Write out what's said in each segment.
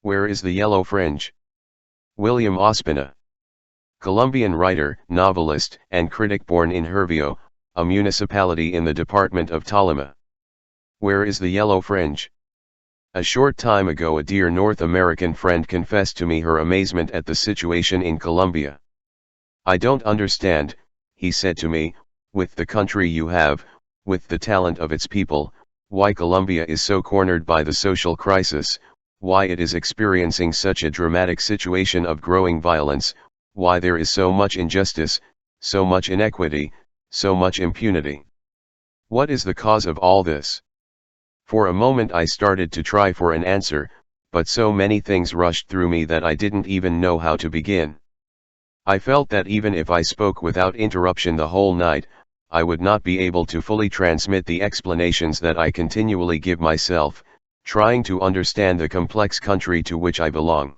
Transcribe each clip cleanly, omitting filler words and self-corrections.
Where is the Yellow Fringe? William Ospina. Colombian writer, novelist, and critic born in Hervio, a municipality in the department of Tolima. Where is the Yellow Fringe? A short time ago a dear North American friend confessed to me her amazement at the situation in Colombia. I don't understand, he said to me, with the country you have, with the talent of its people, why Colombia is so cornered by the social crisis, why it is experiencing such a dramatic situation of growing violence, why there is so much injustice, so much inequity, so much impunity. What is the cause of all this? For a moment I started to try for an answer, but so many things rushed through me that I didn't even know how to begin. I felt that even if I spoke without interruption the whole night, I would not be able to fully transmit the explanations that I continually give myself, trying to understand the complex country to which I belong.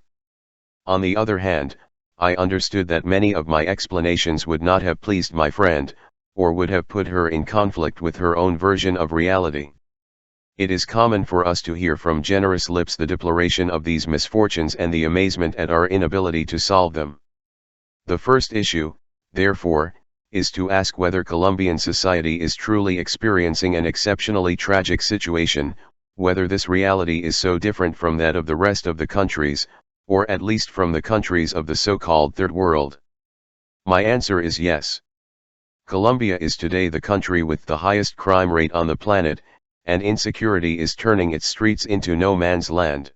On the other hand, I understood that many of my explanations would not have pleased my friend, or would have put her in conflict with her own version of reality. It is common for us to hear from generous lips the deploration of these misfortunes and the amazement at our inability to solve them. The first issue, therefore, is to ask whether Colombian society is truly experiencing an exceptionally tragic situation, whether this reality is so different from that of the rest of the countries, or at least from the countries of the so-called Third World. My answer is yes. Colombia is today the country with the highest crime rate on the planet, and insecurity is turning its streets into no man's land.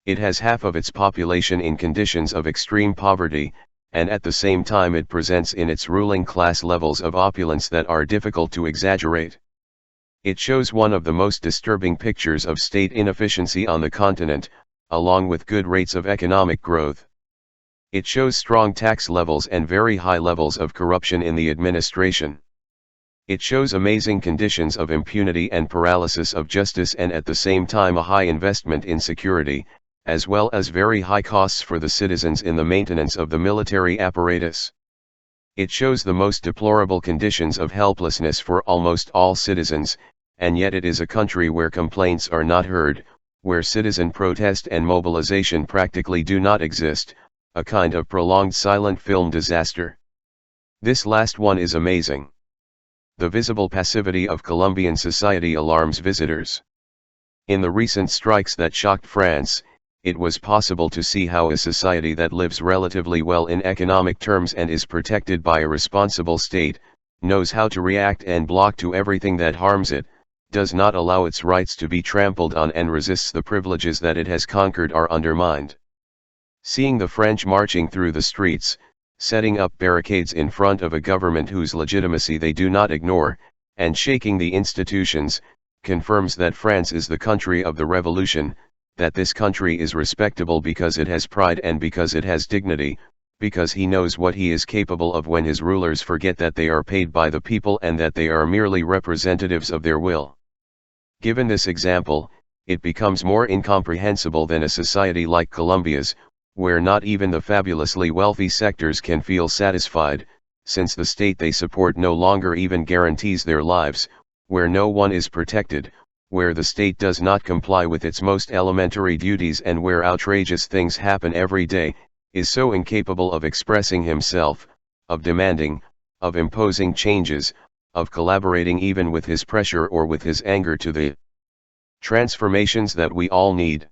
It has half of its population in conditions of extreme poverty, and at the same time it presents in its ruling class levels of opulence that are difficult to exaggerate. It shows one of the most disturbing pictures of state inefficiency on the continent, along with good rates of economic growth. It shows strong tax levels and very high levels of corruption in the administration. It shows amazing conditions of impunity and paralysis of justice, and at the same time a high investment in security, as well as very high costs for the citizens in the maintenance of the military apparatus. It shows the most deplorable conditions of helplessness for almost all citizens, and yet it is a country where complaints are not heard, where citizen protest and mobilization practically do not exist, a kind of prolonged silent film disaster. This last one is amazing. The visible passivity of Colombian society alarms visitors. In the recent strikes that shocked France, it was possible to see how a society that lives relatively well in economic terms and is protected by a responsible state, knows how to react and block to everything that harms it, does not allow its rights to be trampled on, and resists the privileges that it has conquered are undermined. Seeing the French marching through the streets, setting up barricades in front of a government whose legitimacy they do not ignore, and shaking the institutions, confirms that France is the country of the revolution, that this country is respectable because it has pride and because it has dignity, because he knows what he is capable of when his rulers forget that they are paid by the people and that they are merely representatives of their will. Given this example, it becomes more incomprehensible than a society like Colombia's, where not even the fabulously wealthy sectors can feel satisfied, since the state they support no longer even guarantees their lives, where no one is protected, where the state does not comply with its most elementary duties, and where outrageous things happen every day, is so incapable of expressing himself, of demanding, of imposing changes, of collaborating even with his pressure or with his anger to the transformations that we all need.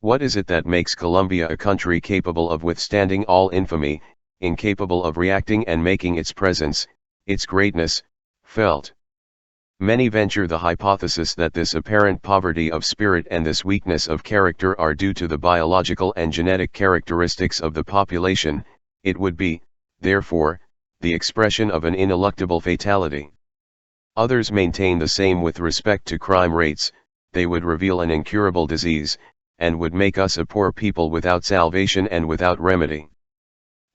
What is it that makes Colombia a country capable of withstanding all infamy, incapable of reacting and making its presence, its greatness, felt? Many venture the hypothesis that this apparent poverty of spirit and this weakness of character are due to the biological and genetic characteristics of the population. It would be, therefore, the expression of an ineluctable fatality. Others maintain the same with respect to crime rates. They would reveal an incurable disease, and would make us a poor people without salvation and without remedy.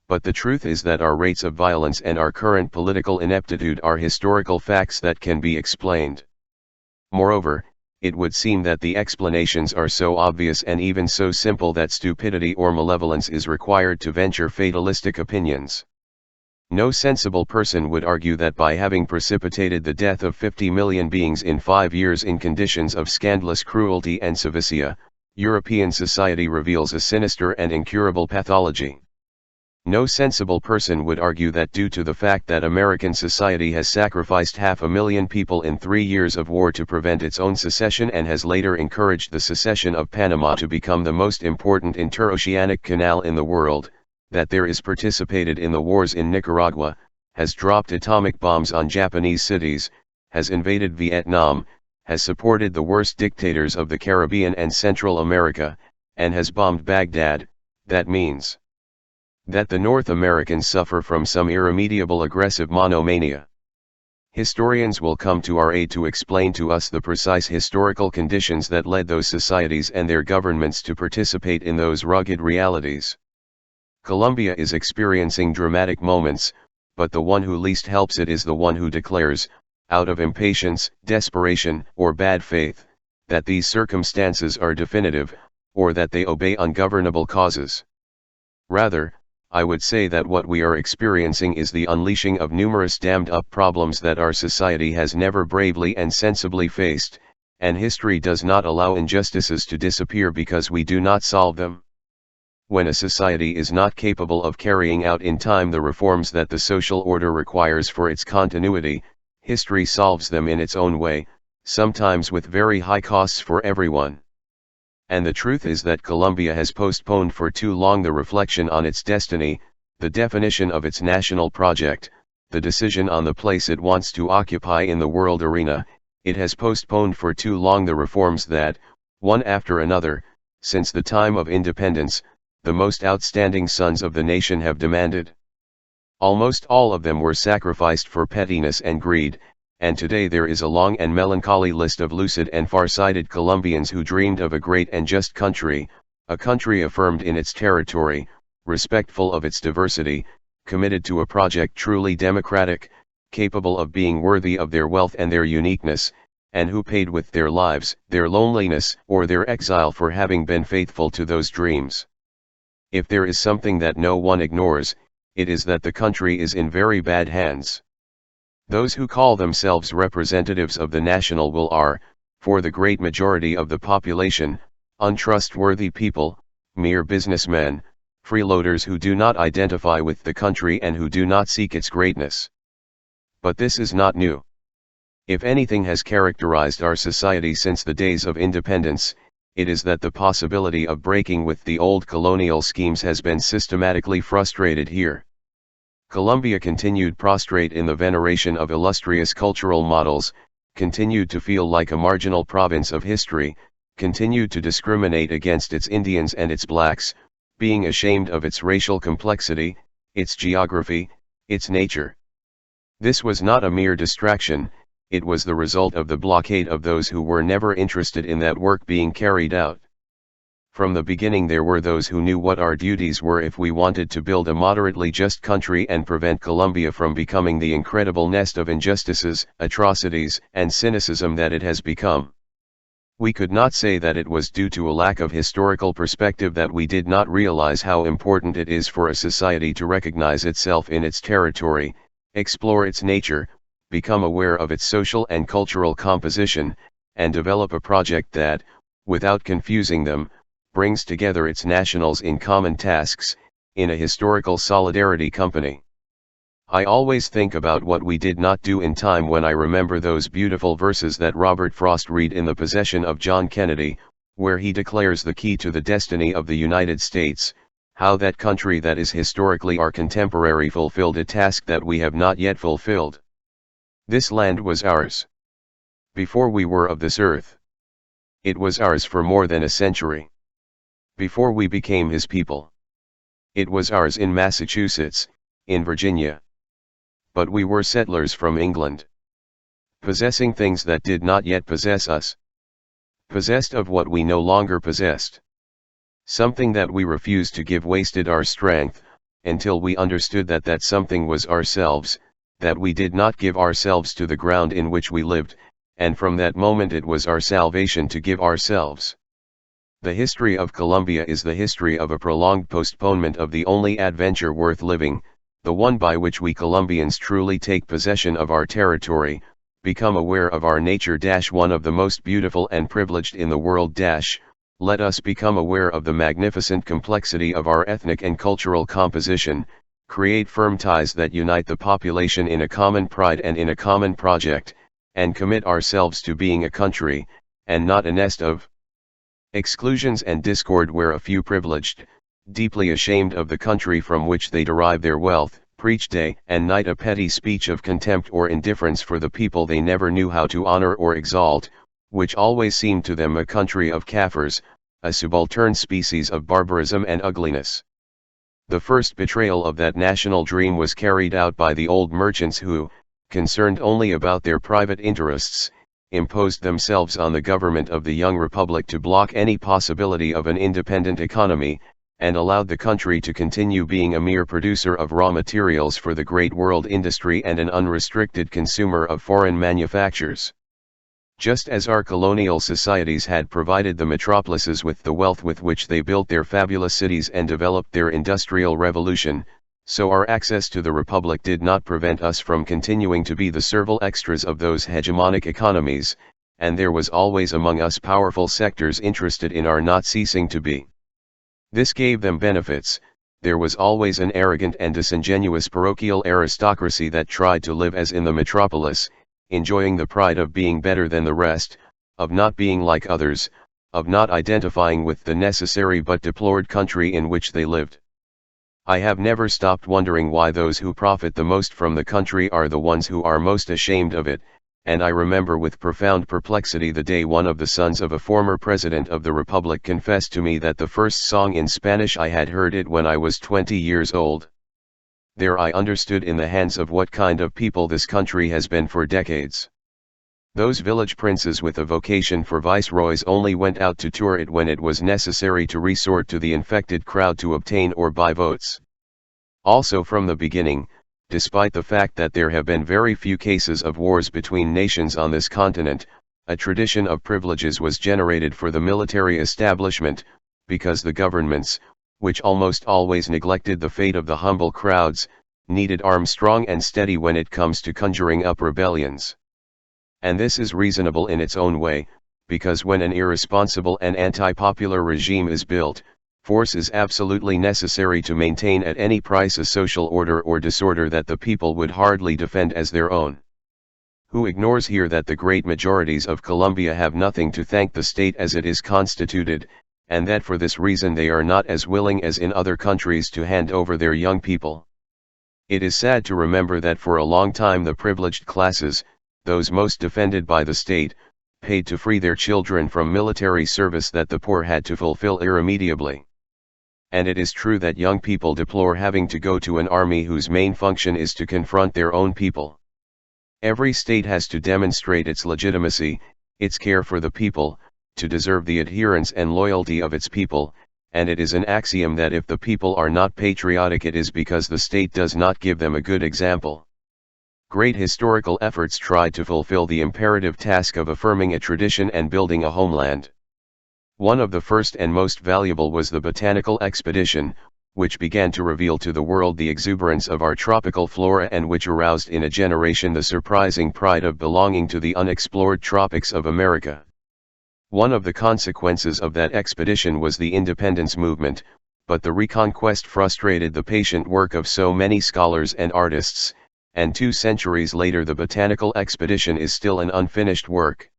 But the truth is that our rates of violence and our current political ineptitude are historical facts that can be explained. Moreover, it would seem that the explanations are so obvious and even so simple that stupidity or malevolence is required to venture fatalistic opinions. No sensible person would argue that by having precipitated the death of 50 million beings in 5 years in conditions of scandalous cruelty and sevicia, European society reveals a sinister and incurable pathology. No sensible person would argue that due to the fact that American society has sacrificed 500,000 people in 3 years of war to prevent its own secession and has later encouraged the secession of Panama to become the most important interoceanic canal in the world, that there is participated in the wars in Nicaragua, has dropped atomic bombs on Japanese cities, has invaded Vietnam, has supported the worst dictators of the Caribbean and Central America, and has bombed Baghdad. That means that the North Americans suffer from some irremediable aggressive monomania. Historians will come to our aid to explain to us the precise historical conditions that led those societies and their governments to participate in those rugged realities. Colombia is experiencing dramatic moments, but the one who least helps it is the one who declares, out of impatience, desperation, or bad faith, that these circumstances are definitive, or that they obey ungovernable causes. Rather, I would say that what we are experiencing is the unleashing of numerous dammed-up problems that our society has never bravely and sensibly faced, and history does not allow injustices to disappear because we do not solve them. When a society is not capable of carrying out in time the reforms that the social order requires for its continuity, history solves them in its own way, sometimes with very high costs for everyone. And the truth is that Colombia has postponed for too long the reflection on its destiny, the definition of its national project, the decision on the place it wants to occupy in the world arena. It has postponed for too long the reforms that, one after another, since the time of independence, the most outstanding sons of the nation have demanded. Almost all of them were sacrificed for pettiness and greed, and today there is a long and melancholy list of lucid and far-sighted Colombians who dreamed of a great and just country, a country affirmed in its territory, respectful of its diversity, committed to a project truly democratic, capable of being worthy of their wealth and their uniqueness, and who paid with their lives, their loneliness, or their exile for having been faithful to those dreams. If there is something that no one ignores, it is that the country is in very bad hands. Those who call themselves representatives of the national will are, for the great majority of the population, untrustworthy people, mere businessmen, freeloaders who do not identify with the country and who do not seek its greatness. But this is not new. If anything has characterized our society since the days of independence, it is that the possibility of breaking with the old colonial schemes has been systematically frustrated here. Colombia continued prostrate in the veneration of illustrious cultural models, continued to feel like a marginal province of history, continued to discriminate against its Indians and its blacks, being ashamed of its racial complexity, its geography, its nature. This was not a mere distraction, it was the result of the blockade of those who were never interested in that work being carried out. From the beginning there were those who knew what our duties were if we wanted to build a moderately just country and prevent Colombia from becoming the incredible nest of injustices, atrocities, and cynicism that it has become. We could not say that it was due to a lack of historical perspective that we did not realize how important it is for a society to recognize itself in its territory, explore its nature, become aware of its social and cultural composition, and develop a project that, without confusing them, brings together its nationals in common tasks, in a historical solidarity company. I always think about what we did not do in time when I remember those beautiful verses that Robert Frost read in The Possession of John Kennedy, where he declares the key to the destiny of the United States, how that country that is historically our contemporary fulfilled a task that we have not yet fulfilled. This land was ours before we were of this earth. It was ours for more than a century. Before we became his people. It was ours in Massachusetts, in Virginia. But we were settlers from England. Possessing things that did not yet possess us. Possessed of what we no longer possessed. Something that we refused to give wasted our strength, until we understood that that something was ourselves, that we did not give ourselves to the ground in which we lived, and from that moment it was our salvation to give ourselves. The history of Colombia is the history of a prolonged postponement of the only adventure worth living, the one by which we Colombians truly take possession of our territory, become aware of our nature. One of the most beautiful and privileged in the world. Let us become aware of the magnificent complexity of our ethnic and cultural composition, create firm ties that unite the population in a common pride and in a common project, and commit ourselves to being a country, and not a nest of exclusions and discord where a few privileged, deeply ashamed of the country from which they derive their wealth, preach day and night a petty speech of contempt or indifference for the people they never knew how to honor or exalt, which always seemed to them a country of Kafirs, a subaltern species of barbarism and ugliness. The first betrayal of that national dream was carried out by the old merchants who, concerned only about their private interests, imposed themselves on the government of the young republic to block any possibility of an independent economy, and allowed the country to continue being a mere producer of raw materials for the great world industry and an unrestricted consumer of foreign manufactures. Just as our colonial societies had provided the metropolises with the wealth with which they built their fabulous cities and developed their industrial revolution, so our access to the Republic did not prevent us from continuing to be the servile extras of those hegemonic economies, and there was always among us powerful sectors interested in our not ceasing to be. This gave them benefits. There was always an arrogant and disingenuous parochial aristocracy that tried to live as in the metropolis, enjoying the pride of being better than the rest, of not being like others, of not identifying with the necessary but deplored country in which they lived. I have never stopped wondering why those who profit the most from the country are the ones who are most ashamed of it, and I remember with profound perplexity the day one of the sons of a former president of the Republic confessed to me that the first song in Spanish I had heard it when I was 20 years old. There I understood in the hands of what kind of people this country has been for decades. Those village princes with a vocation for viceroys only went out to tour it when it was necessary to resort to the infected crowd to obtain or buy votes. Also from the beginning, despite the fact that there have been very few cases of wars between nations on this continent, a tradition of privileges was generated for the military establishment, because the governments, which almost always neglected the fate of the humble crowds, needed arms strong and steady when it comes to conjuring up rebellions. And this is reasonable in its own way, because when an irresponsible and anti-popular regime is built, force is absolutely necessary to maintain at any price a social order or disorder that the people would hardly defend as their own. Who ignores here that the great majorities of Colombia have nothing to thank the state as it is constituted, and that for this reason they are not as willing as in other countries to hand over their young people? It is sad to remember that for a long time the privileged classes, those most defended by the state, paid to free their children from military service that the poor had to fulfill irremediably. And it is true that young people deplore having to go to an army whose main function is to confront their own people. Every state has to demonstrate its legitimacy, its care for the people, to deserve the adherence and loyalty of its people, and it is an axiom that if the people are not patriotic it is because the state does not give them a good example. Great historical efforts tried to fulfill the imperative task of affirming a tradition and building a homeland. One of the first and most valuable was the botanical expedition, which began to reveal to the world the exuberance of our tropical flora and which aroused in a generation the surprising pride of belonging to the unexplored tropics of America. One of the consequences of that expedition was the independence movement, but the reconquest frustrated the patient work of so many scholars and artists, and 2 centuries later the botanical expedition is still an unfinished work.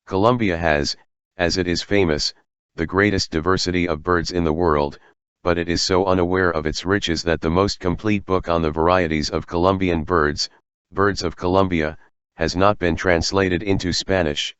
Colombia has, as it is famous, the greatest diversity of birds in the world, but it is so unaware of its riches that the most complete book on the varieties of Colombian birds, Birds of Colombia, has not been translated into Spanish.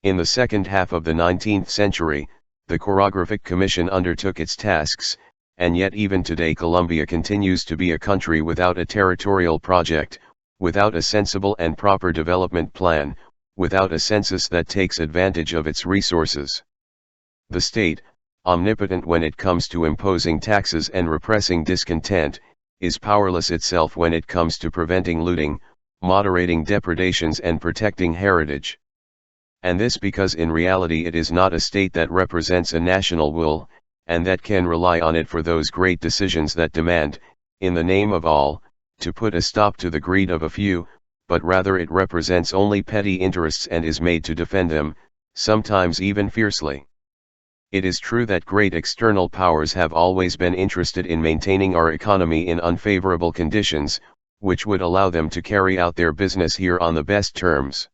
In the second half of the 19th century, the Chorographic Commission undertook its tasks, and yet even today Colombia continues to be a country without a territorial project, without a sensible and proper development plan, without a census that takes advantage of its resources. The state, omnipotent when it comes to imposing taxes and repressing discontent, is powerless itself when it comes to preventing looting, moderating depredations and protecting heritage. And this because in reality it is not a state that represents a national will, and that can rely on it for those great decisions that demand, in the name of all, to put a stop to the greed of a few, but rather it represents only petty interests and is made to defend them, sometimes even fiercely. It is true that great external powers have always been interested in maintaining our economy in unfavorable conditions, which would allow them to carry out their business here on the best terms.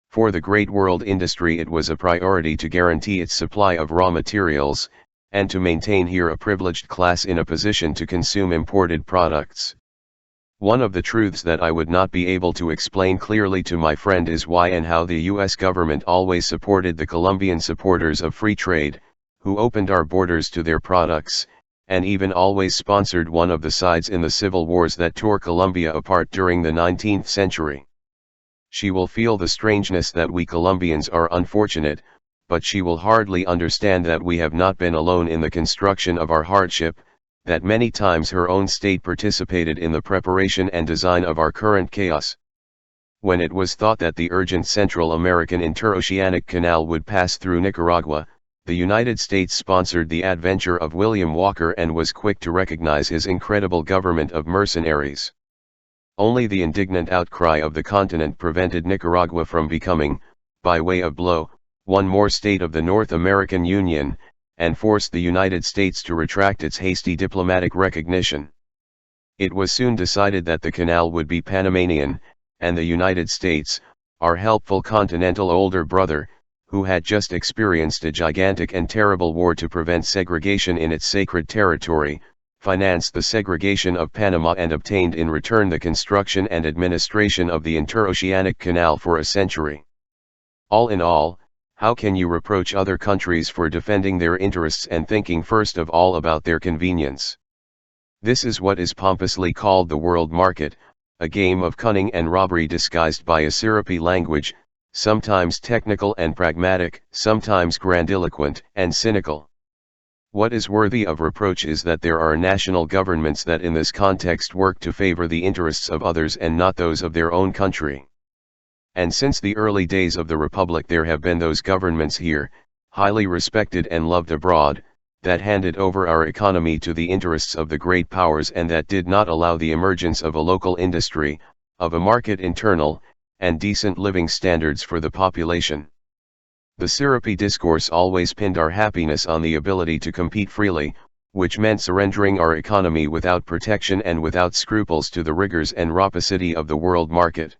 For the great world industry it was a priority to guarantee its supply of raw materials, and to maintain here a privileged class in a position to consume imported products. One of the truths that I would not be able to explain clearly to my friend is why and how the US government always supported the Colombian supporters of free trade, who opened our borders to their products, and even always sponsored one of the sides in the civil wars that tore Colombia apart during the 19th century. She will feel the strangeness that we Colombians are unfortunate, but she will hardly understand that we have not been alone in the construction of our hardship, that many times her own state participated in the preparation and design of our current chaos. When it was thought that the urgent Central American Interoceanic Canal would pass through Nicaragua, the United States sponsored the adventure of William Walker and was quick to recognize his incredible government of mercenaries. Only the indignant outcry of the continent prevented Nicaragua from becoming, by way of blow, one more state of the North American Union, and forced the United States to retract its hasty diplomatic recognition. It was soon decided that the canal would be Panamanian, and the United States, our helpful continental older brother, who had just experienced a gigantic and terrible war to prevent segregation in its sacred territory, financed the segregation of Panama and obtained in return the construction and administration of the Interoceanic Canal for a century. All in all, how can you reproach other countries for defending their interests and thinking first of all about their convenience? This is what is pompously called the world market, a game of cunning and robbery disguised by a syrupy language, sometimes technical and pragmatic, sometimes grandiloquent and cynical. What is worthy of reproach is that there are national governments that in this context work to favor the interests of others and not those of their own country. And since the early days of the Republic there have been those governments here, highly respected and loved abroad, that handed over our economy to the interests of the great powers and that did not allow the emergence of a local industry, of a market internal, and decent living standards for the population. The syrupy discourse always pinned our happiness on the ability to compete freely, which meant surrendering our economy without protection and without scruples to the rigors and rapacity of the world market.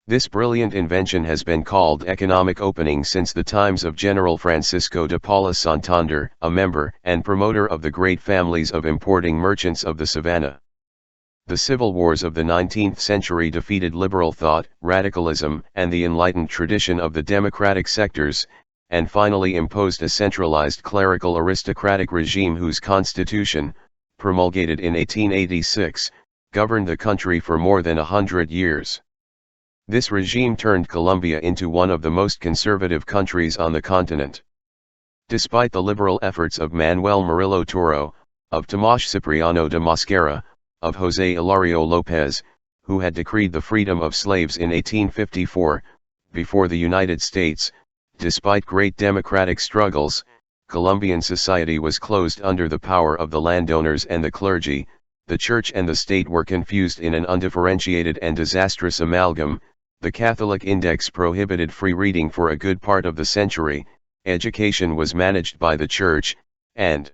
This brilliant invention has been called economic opening since the times of General Francisco de Paula Santander, a member and promoter of the great families of importing merchants of the Savannah. The civil wars of the 19th century defeated liberal thought, radicalism, and the enlightened tradition of the democratic sectors, and finally imposed a centralized clerical aristocratic regime whose constitution, promulgated in 1886, governed the country for more than 100 years. This regime turned Colombia into one of the most conservative countries on the continent. Despite the liberal efforts of Manuel Murillo Toro, of Tomás Cipriano de Mosquera, of José Hilario López, who had decreed the freedom of slaves in 1854, before the United States, despite great democratic struggles, Colombian society was closed under the power of the landowners and the clergy. The church and the state were confused in an undifferentiated and disastrous amalgam. The Catholic Index prohibited free reading for a good part of the century, education was managed by the church, and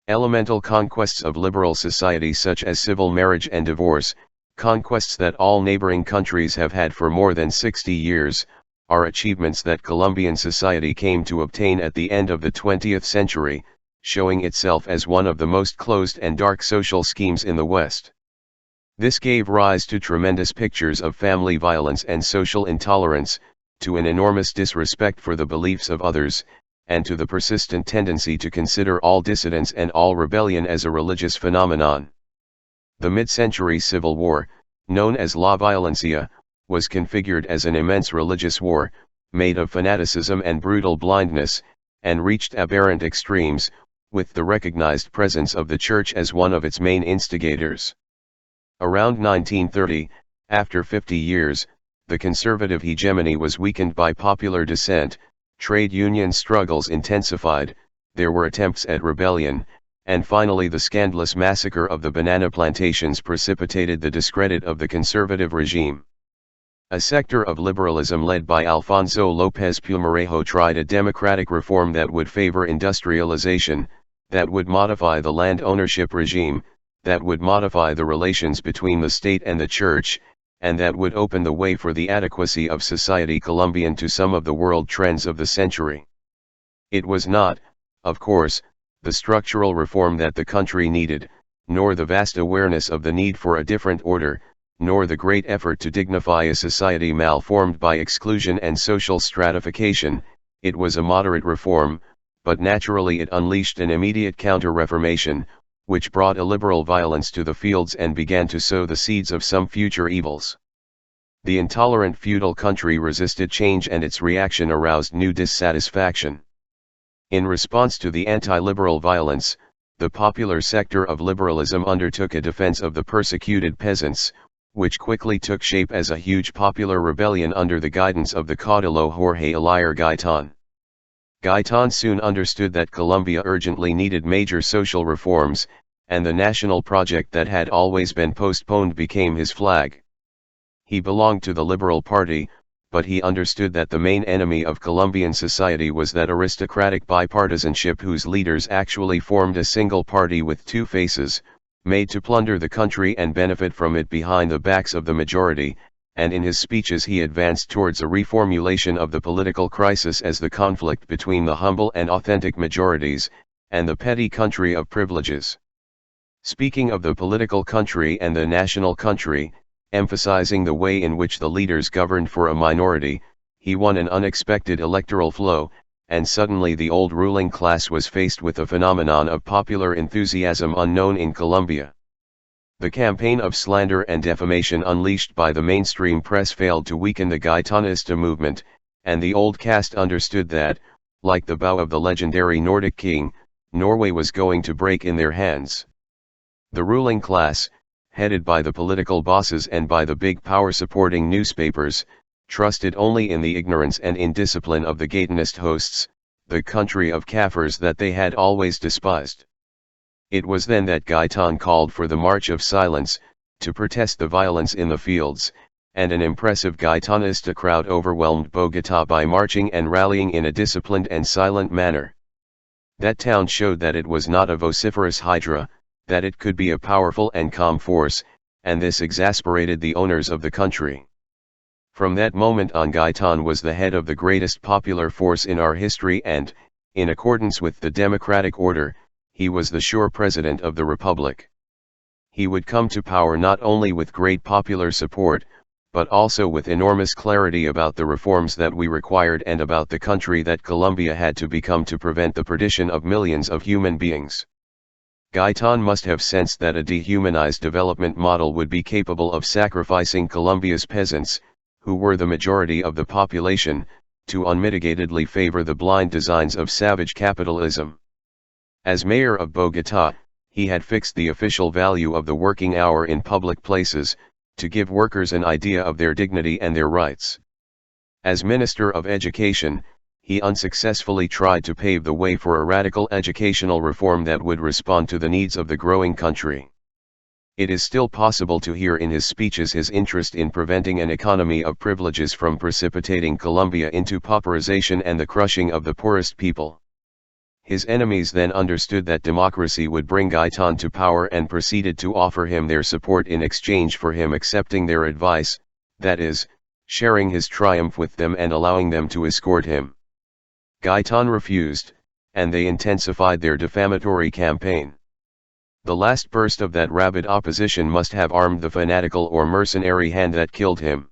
elemental conquests of liberal society such as civil marriage and divorce, conquests that all neighboring countries have had for more than 60 years, are achievements that Colombian society came to obtain at the end of the 20th century, showing itself as one of the most closed and dark social schemes in the West. This gave rise to tremendous pictures of family violence and social intolerance, to an enormous disrespect for the beliefs of others, and to the persistent tendency to consider all dissidence and all rebellion as a religious phenomenon. The mid-century civil war, known as La Violencia, was configured as an immense religious war, made of fanaticism and brutal blindness, and reached aberrant extremes, with the recognized presence of the Church as one of its main instigators. Around 1930, after 50 years, the conservative hegemony was weakened by popular dissent, trade union struggles intensified, there were attempts at rebellion, and finally the scandalous massacre of the banana plantations precipitated the discredit of the conservative regime. A sector of liberalism led by Alfonso López Pumarejo tried a democratic reform that would favor industrialization, that would modify the land ownership regime, that would modify the relations between the state and the church, and that would open the way for the adequacy of society Colombian to some of the world trends of the century. It was not, of course, the structural reform that the country needed, nor the vast awareness of the need for a different order, nor the great effort to dignify a society malformed by exclusion and social stratification. It was a moderate reform, but naturally it unleashed an immediate counter-reformation, which brought illiberal violence to the fields and began to sow the seeds of some future evils. The intolerant feudal country resisted change and its reaction aroused new dissatisfaction. In response to the anti-liberal violence, the popular sector of liberalism undertook a defense of the persecuted peasants, which quickly took shape as a huge popular rebellion under the guidance of the caudillo Jorge Elier Gaitan. Gaitan soon understood that Colombia urgently needed major social reforms, and the national project that had always been postponed became his flag. He belonged to the Liberal Party, but he understood that the main enemy of Colombian society was that aristocratic bipartisanship whose leaders actually formed a single party with two faces, made to plunder the country and benefit from it behind the backs of the majority, and in his speeches he advanced towards a reformulation of the political crisis as the conflict between the humble and authentic majorities, and the petty country of privileges. Speaking of the political country and the national country, emphasizing the way in which the leaders governed for a minority, he won an unexpected electoral flow, and suddenly the old ruling class was faced with a phenomenon of popular enthusiasm unknown in Colombia. The campaign of slander and defamation unleashed by the mainstream press failed to weaken the Gaitanista movement, and the old caste understood that, like the bow of the legendary Nordic king, Norway was going to break in their hands. The ruling class, headed by the political bosses and by the big power-supporting newspapers, trusted only in the ignorance and indiscipline of the Gaitanist hosts, the country of Kafirs that they had always despised. It was then that Gaitan called for the March of Silence, to protest the violence in the fields, and an impressive Gaitanista crowd overwhelmed Bogotá by marching and rallying in a disciplined and silent manner. That town showed that it was not a vociferous hydra, that it could be a powerful and calm force, and this exasperated the owners of the country. From that moment on Gaitan was the head of the greatest popular force in our history and, in accordance with the democratic order, he was the sure president of the republic. He would come to power not only with great popular support, but also with enormous clarity about the reforms that we required and about the country that Colombia had to become to prevent the perdition of millions of human beings. Gaitan must have sensed that a dehumanized development model would be capable of sacrificing Colombia's peasants, who were the majority of the population, to unmitigatedly favor the blind designs of savage capitalism. As mayor of Bogotá, he had fixed the official value of the working hour in public places, to give workers an idea of their dignity and their rights. As Minister of Education, he unsuccessfully tried to pave the way for a radical educational reform that would respond to the needs of the growing country. It is still possible to hear in his speeches his interest in preventing an economy of privileges from precipitating Colombia into pauperization and the crushing of the poorest people. His enemies then understood that democracy would bring Gaitan to power and proceeded to offer him their support in exchange for him accepting their advice, that is, sharing his triumph with them and allowing them to escort him. Gaitan refused, and they intensified their defamatory campaign. The last burst of that rabid opposition must have armed the fanatical or mercenary hand that killed him.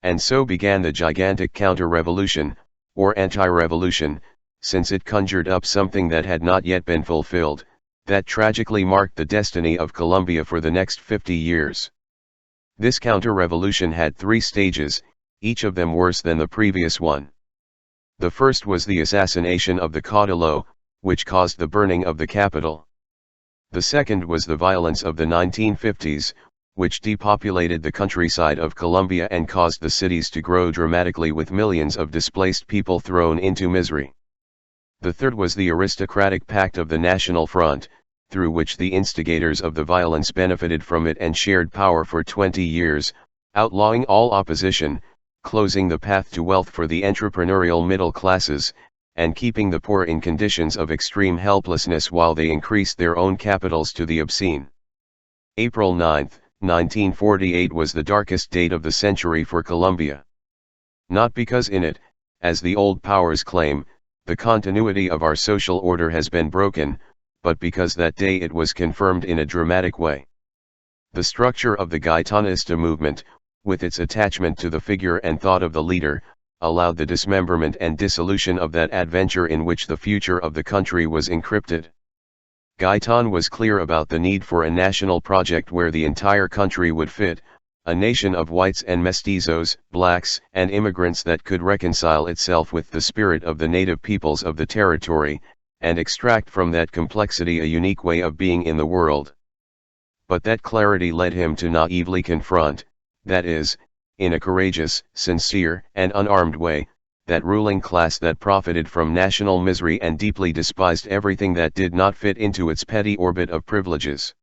And so began the gigantic counter-revolution, or anti-revolution, since it conjured up something that had not yet been fulfilled, that tragically marked the destiny of Colombia for the next 50 years. This counter-revolution had 3 stages, each of them worse than the previous one. The first was the assassination of the caudillo, which caused the burning of the capital. The second was the violence of the 1950s, which depopulated the countryside of Colombia and caused the cities to grow dramatically with millions of displaced people thrown into misery. The third was the aristocratic pact of the National Front, through which the instigators of the violence benefited from it and shared power for 20 years, outlawing all opposition, closing the path to wealth for the entrepreneurial middle classes, and keeping the poor in conditions of extreme helplessness while they increased their own capitals to the obscene. April 9, 1948 was the darkest date of the century for Colombia. Not because in it, as the old powers claim, the continuity of our social order has been broken, but because that day it was confirmed in a dramatic way. The structure of the Gaitanista movement, with its attachment to the figure and thought of the leader, allowed the dismemberment and dissolution of that adventure in which the future of the country was encrypted. Gaitan was clear about the need for a national project where the entire country would fit, a nation of whites and mestizos, blacks and immigrants that could reconcile itself with the spirit of the native peoples of the territory, and extract from that complexity a unique way of being in the world. But that clarity led him to naively confront, that is, in a courageous, sincere, and unarmed way, that ruling class that profited from national misery and deeply despised everything that did not fit into its petty orbit of privileges.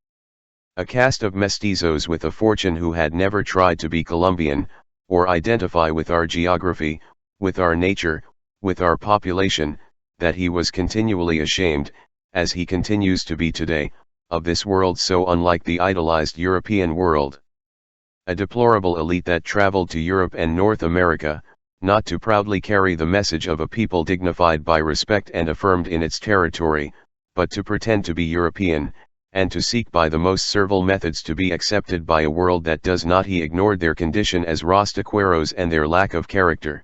A caste of mestizos with a fortune who had never tried to be Colombian, or identify with our geography, with our nature, with our population, that he was continually ashamed, as he continues to be today, of this world so unlike the idolized European world. A deplorable elite that traveled to Europe and North America, not to proudly carry the message of a people dignified by respect and affirmed in its territory, but to pretend to be European, and to seek by the most servile methods to be accepted by a world that does not. He ignored their condition as Rastaqueros and their lack of character.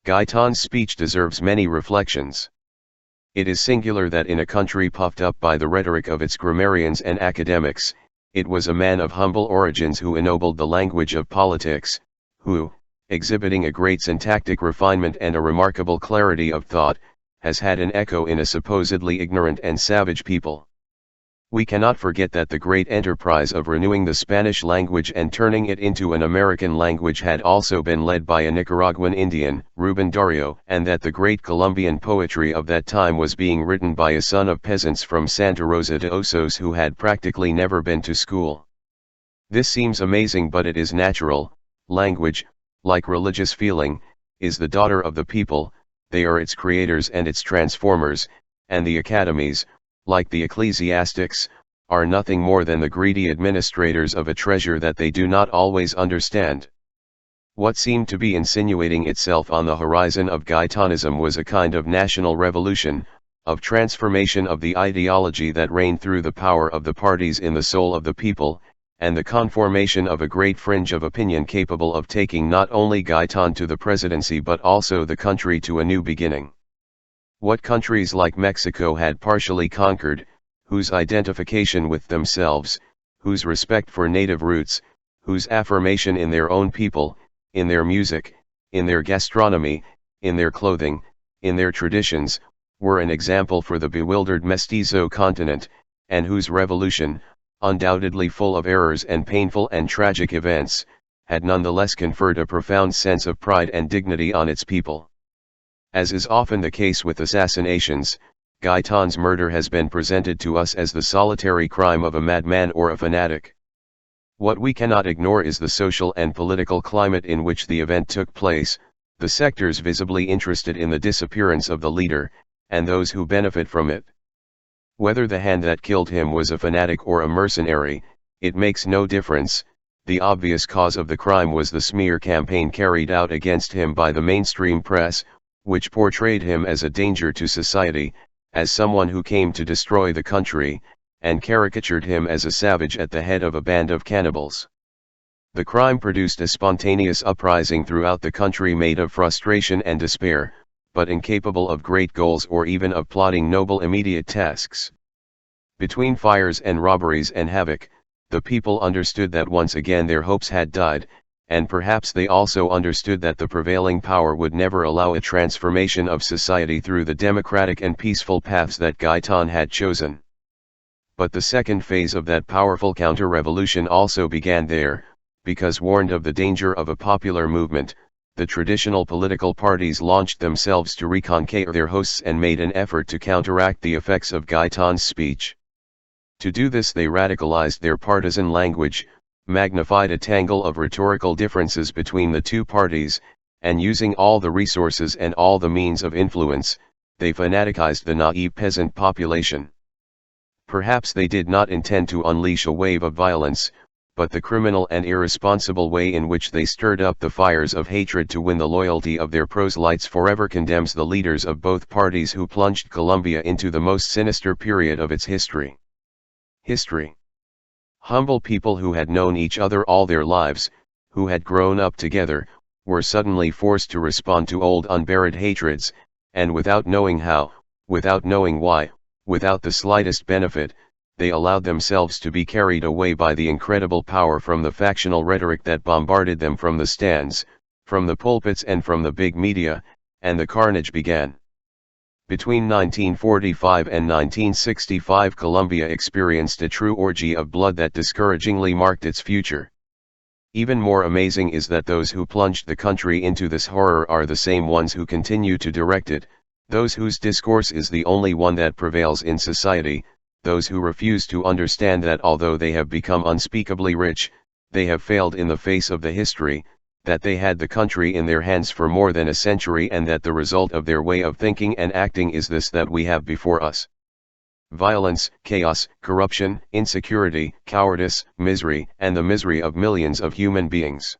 Gaitan's speech deserves many reflections. It is singular that in a country puffed up by the rhetoric of its grammarians and academics, it was a man of humble origins who ennobled the language of politics, who, exhibiting a great syntactic refinement and a remarkable clarity of thought, has had an echo in a supposedly ignorant and savage people. We cannot forget that the great enterprise of renewing the Spanish language and turning it into an American language had also been led by a Nicaraguan Indian, Rubén Darío, and that the great Colombian poetry of that time was being written by a son of peasants from Santa Rosa de Osos who had practically never been to school. This seems amazing, but it is natural. Language, like religious feeling, is the daughter of the people, they are its creators and its transformers, and the academies, like the ecclesiastics, are nothing more than the greedy administrators of a treasure that they do not always understand. What seemed to be insinuating itself on the horizon of Gaitanism was a kind of national revolution, of transformation of the ideology that reigned through the power of the parties in the soul of the people, and the conformation of a great fringe of opinion capable of taking not only Gaitan to the presidency but also the country to a new beginning. What countries like Mexico had partially conquered, whose identification with themselves, whose respect for native roots, whose affirmation in their own people, in their music, in their gastronomy, in their clothing, in their traditions, were an example for the bewildered mestizo continent, and whose revolution, undoubtedly full of errors and painful and tragic events, had nonetheless conferred a profound sense of pride and dignity on its people. As is often the case with assassinations, Gaitan's murder has been presented to us as the solitary crime of a madman or a fanatic. What we cannot ignore is the social and political climate in which the event took place, the sectors visibly interested in the disappearance of the leader, and those who benefit from it. Whether the hand that killed him was a fanatic or a mercenary, it makes no difference. The obvious cause of the crime was the smear campaign carried out against him by the mainstream press, which portrayed him as a danger to society, as someone who came to destroy the country, and caricatured him as a savage at the head of a band of cannibals. The crime produced a spontaneous uprising throughout the country made of frustration and despair, but incapable of great goals or even of plotting noble immediate tasks. Between fires and robberies and havoc, the people understood that once again their hopes had died, and perhaps they also understood that the prevailing power would never allow a transformation of society through the democratic and peaceful paths that Gaitan had chosen. But the second phase of that powerful counter-revolution also began there, because warned of the danger of a popular movement, the traditional political parties launched themselves to reconquer their hosts and made an effort to counteract the effects of Gaitan's speech. To do this they radicalized their partisan language, magnified a tangle of rhetorical differences between the two parties, and using all the resources and all the means of influence, they fanaticized the naive peasant population. Perhaps they did not intend to unleash a wave of violence, but the criminal and irresponsible way in which they stirred up the fires of hatred to win the loyalty of their proselytes forever condemns the leaders of both parties who plunged Colombia into the most sinister period of its history. Humble people who had known each other all their lives, who had grown up together, were suddenly forced to respond to old unburied hatreds, and without knowing how, without knowing why, without the slightest benefit, they allowed themselves to be carried away by the incredible power from the factional rhetoric that bombarded them from the stands, from the pulpits and from the big media, and the carnage began. Between 1945 and 1965 Colombia experienced a true orgy of blood that discouragingly marked its future. Even more amazing is that those who plunged the country into this horror are the same ones who continue to direct it, those whose discourse is the only one that prevails in society, those who refuse to understand that although they have become unspeakably rich, they have failed in the face of the history, that they had the country in their hands for more than a century and that the result of their way of thinking and acting is this that we have before us. Violence, chaos, corruption, insecurity, cowardice, misery, and the misery of millions of human beings.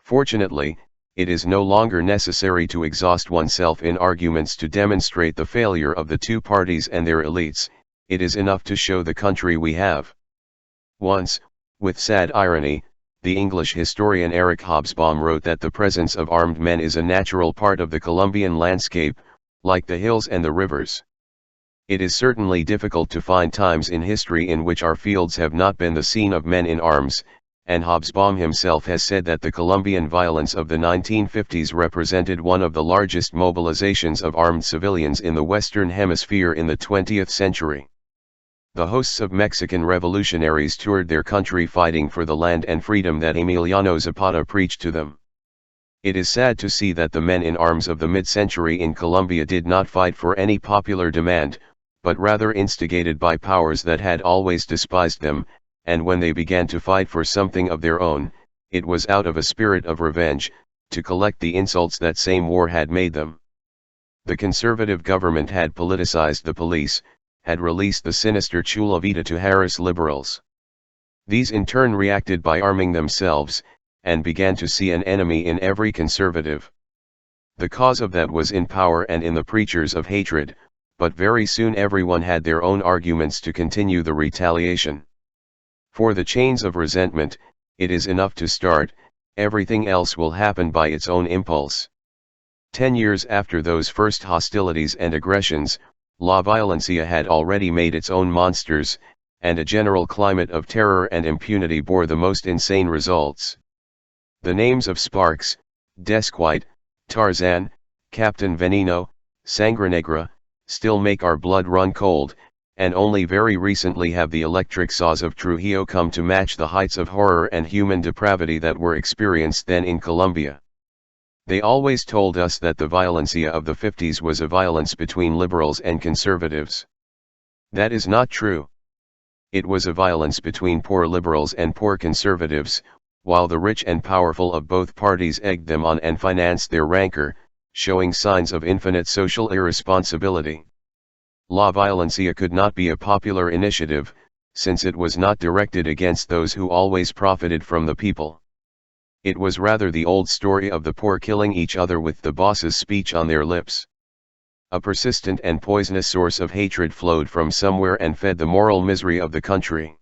Fortunately, it is no longer necessary to exhaust oneself in arguments to demonstrate the failure of the two parties and their elites. It is enough to show the country we have. Once, with sad irony, the English historian Eric Hobsbawm wrote that the presence of armed men is a natural part of the Colombian landscape, like the hills and the rivers. It is certainly difficult to find times in history in which our fields have not been the scene of men in arms, and Hobsbawm himself has said that the Colombian violence of the 1950s represented one of the largest mobilizations of armed civilians in the Western Hemisphere in the 20th century. The hosts of Mexican revolutionaries toured their country fighting for the land and freedom that Emiliano Zapata preached to them. It is sad to see that the men in arms of the mid-century in Colombia did not fight for any popular demand, but rather instigated by powers that had always despised them, and when they began to fight for something of their own, it was out of a spirit of revenge, to collect the insults that same war had made them. The conservative government had politicized the police, had released the sinister Chula Vita to harass liberals. These in turn reacted by arming themselves, and began to see an enemy in every conservative. The cause of that was in power and in the preachers of hatred, but very soon everyone had their own arguments to continue the retaliation. For the chains of resentment, it is enough to start, everything else will happen by its own impulse. 10 years after those first hostilities and aggressions, La Violencia had already made its own monsters, and a general climate of terror and impunity bore the most insane results. The names of Sparks, Desquite, Tarzan, Captain Veneno, Sangre Negra, still make our blood run cold, and only very recently have the electric saws of Trujillo come to match the heights of horror and human depravity that were experienced then in Colombia. They always told us that the violencia of the 50s was a violence between liberals and conservatives. That is not true. It was a violence between poor liberals and poor conservatives, while the rich and powerful of both parties egged them on and financed their rancor, showing signs of infinite social irresponsibility. La Violencia could not be a popular initiative, since it was not directed against those who always profited from the people. It was rather the old story of the poor killing each other with the boss's speech on their lips. A persistent and poisonous source of hatred flowed from somewhere and fed the moral misery of the country.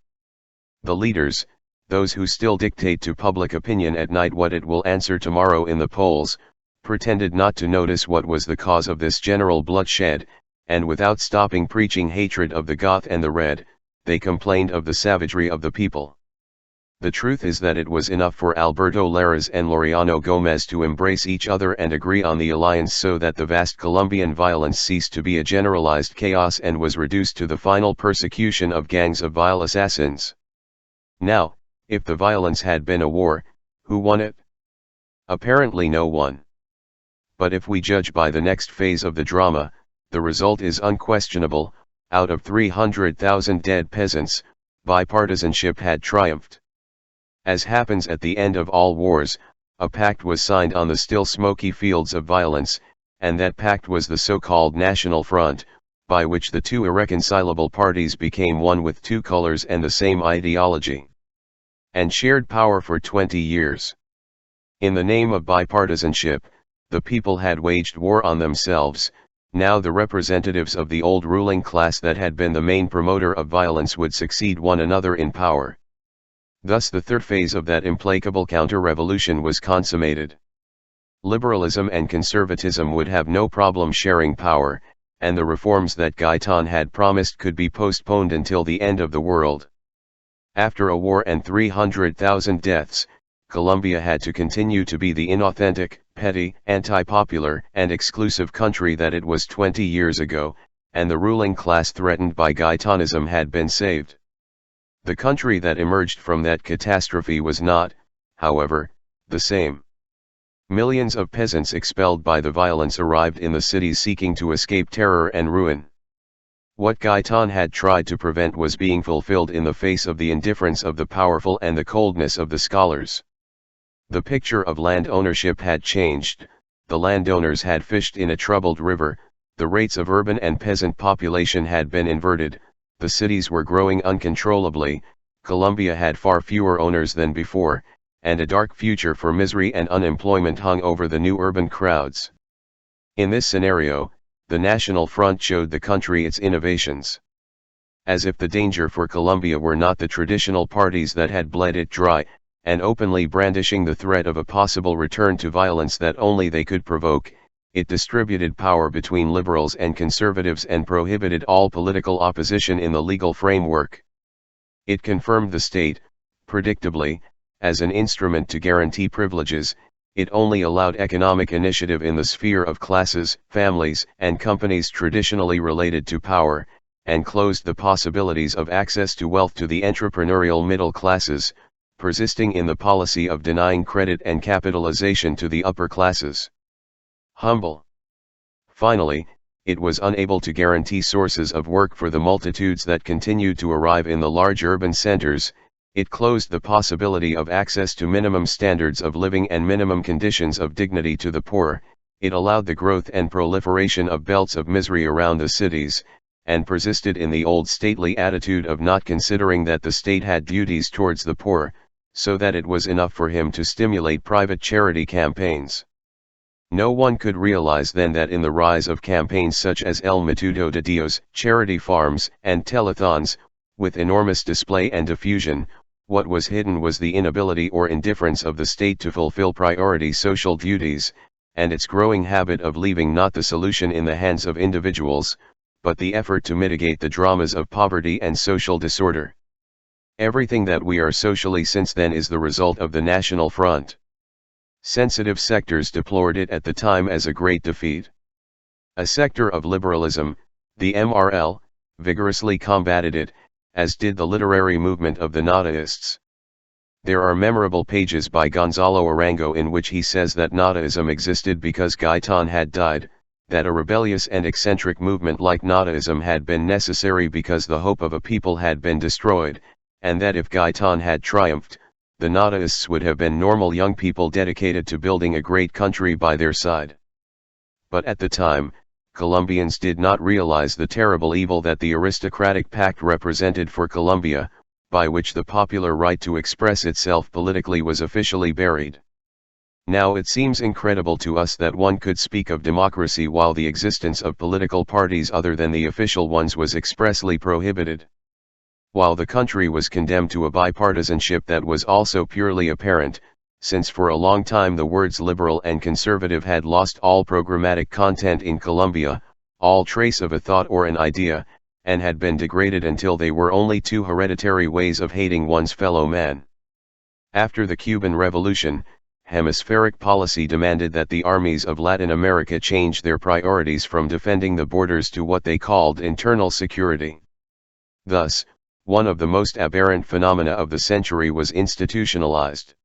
The leaders, those who still dictate to public opinion at night what it will answer tomorrow in the polls, pretended not to notice what was the cause of this general bloodshed, and without stopping preaching hatred of the Goth and the Red, they complained of the savagery of the people. The truth is that it was enough for Alberto Lleras and Laureano Gomez to embrace each other and agree on the alliance so that the vast Colombian violence ceased to be a generalized chaos and was reduced to the final persecution of gangs of vile assassins. Now, if the violence had been a war, who won it? Apparently no one. But if we judge by the next phase of the drama, the result is unquestionable. Out of 300,000 dead peasants, bipartisanship had triumphed. As happens at the end of all wars, a pact was signed on the still smoky fields of violence, and that pact was the so-called National Front, by which the two irreconcilable parties became one with two colors and the same ideology, and shared power for 20 years. In the name of bipartisanship, the people had waged war on themselves. Now the representatives of the old ruling class that had been the main promoter of violence would succeed one another in power. Thus the third phase of that implacable counter-revolution was consummated. Liberalism and conservatism would have no problem sharing power, and the reforms that Gaitan had promised could be postponed until the end of the world. After a war and 300,000 deaths, Colombia had to continue to be the inauthentic, petty, anti-popular, and exclusive country that it was 20 years ago, and the ruling class threatened by Gaitanism had been saved. The country that emerged from that catastrophe was not, however, the same. Millions of peasants expelled by the violence arrived in the cities seeking to escape terror and ruin. What Gaitan had tried to prevent was being fulfilled in the face of the indifference of the powerful and the coldness of the scholars. The picture of land ownership had changed, the landowners had fished in a troubled river, the rates of urban and peasant population had been inverted, the cities were growing uncontrollably, Colombia had far fewer owners than before, and a dark future for misery and unemployment hung over the new urban crowds. In this scenario, the National Front showed the country its innovations. As if the danger for Colombia were not the traditional parties that had bled it dry, and openly brandishing the threat of a possible return to violence that only they could provoke, it distributed power between liberals and conservatives and prohibited all political opposition in the legal framework. It confirmed the state, predictably, as an instrument to guarantee privileges. It only allowed economic initiative in the sphere of classes, families, and companies traditionally related to power, and closed the possibilities of access to wealth to the entrepreneurial middle classes, persisting in the policy of denying credit and capitalization to the upper classes. Humble. Finally, it was unable to guarantee sources of work for the multitudes that continued to arrive in the large urban centers. It closed the possibility of access to minimum standards of living and minimum conditions of dignity to the poor. It allowed the growth and proliferation of belts of misery around the cities, and persisted in the old stately attitude of not considering that the state had duties towards the poor, so that it was enough for him to stimulate private charity campaigns. No one could realize then that in the rise of campaigns such as El Matuto de Dios, charity farms, and telethons, with enormous display and diffusion, what was hidden was the inability or indifference of the state to fulfill priority social duties, and its growing habit of leaving not the solution in the hands of individuals, but the effort to mitigate the dramas of poverty and social disorder. Everything that we are socially since then is the result of the National Front. Sensitive sectors deplored it at the time as a great defeat. A sector of liberalism, the MRL, vigorously combated it, as did the literary movement of the Nadaists. There are memorable pages by Gonzalo Arango in which he says that Nadaism existed because Gaitan had died, that a rebellious and eccentric movement like Nadaism had been necessary because the hope of a people had been destroyed, and that if Gaitan had triumphed, the Nadaists would have been normal young people dedicated to building a great country by their side. But at the time, Colombians did not realize the terrible evil that the aristocratic pact represented for Colombia, by which the popular right to express itself politically was officially buried. Now it seems incredible to us that one could speak of democracy while the existence of political parties other than the official ones was expressly prohibited. While the country was condemned to a bipartisanship that was also purely apparent, since for a long time the words liberal and conservative had lost all programmatic content in Colombia, all trace of a thought or an idea, and had been degraded until they were only two hereditary ways of hating one's fellow man. After the Cuban Revolution, hemispheric policy demanded that the armies of Latin America change their priorities from defending the borders to what they called internal security. Thus, one of the most aberrant phenomena of the century was institutionalized.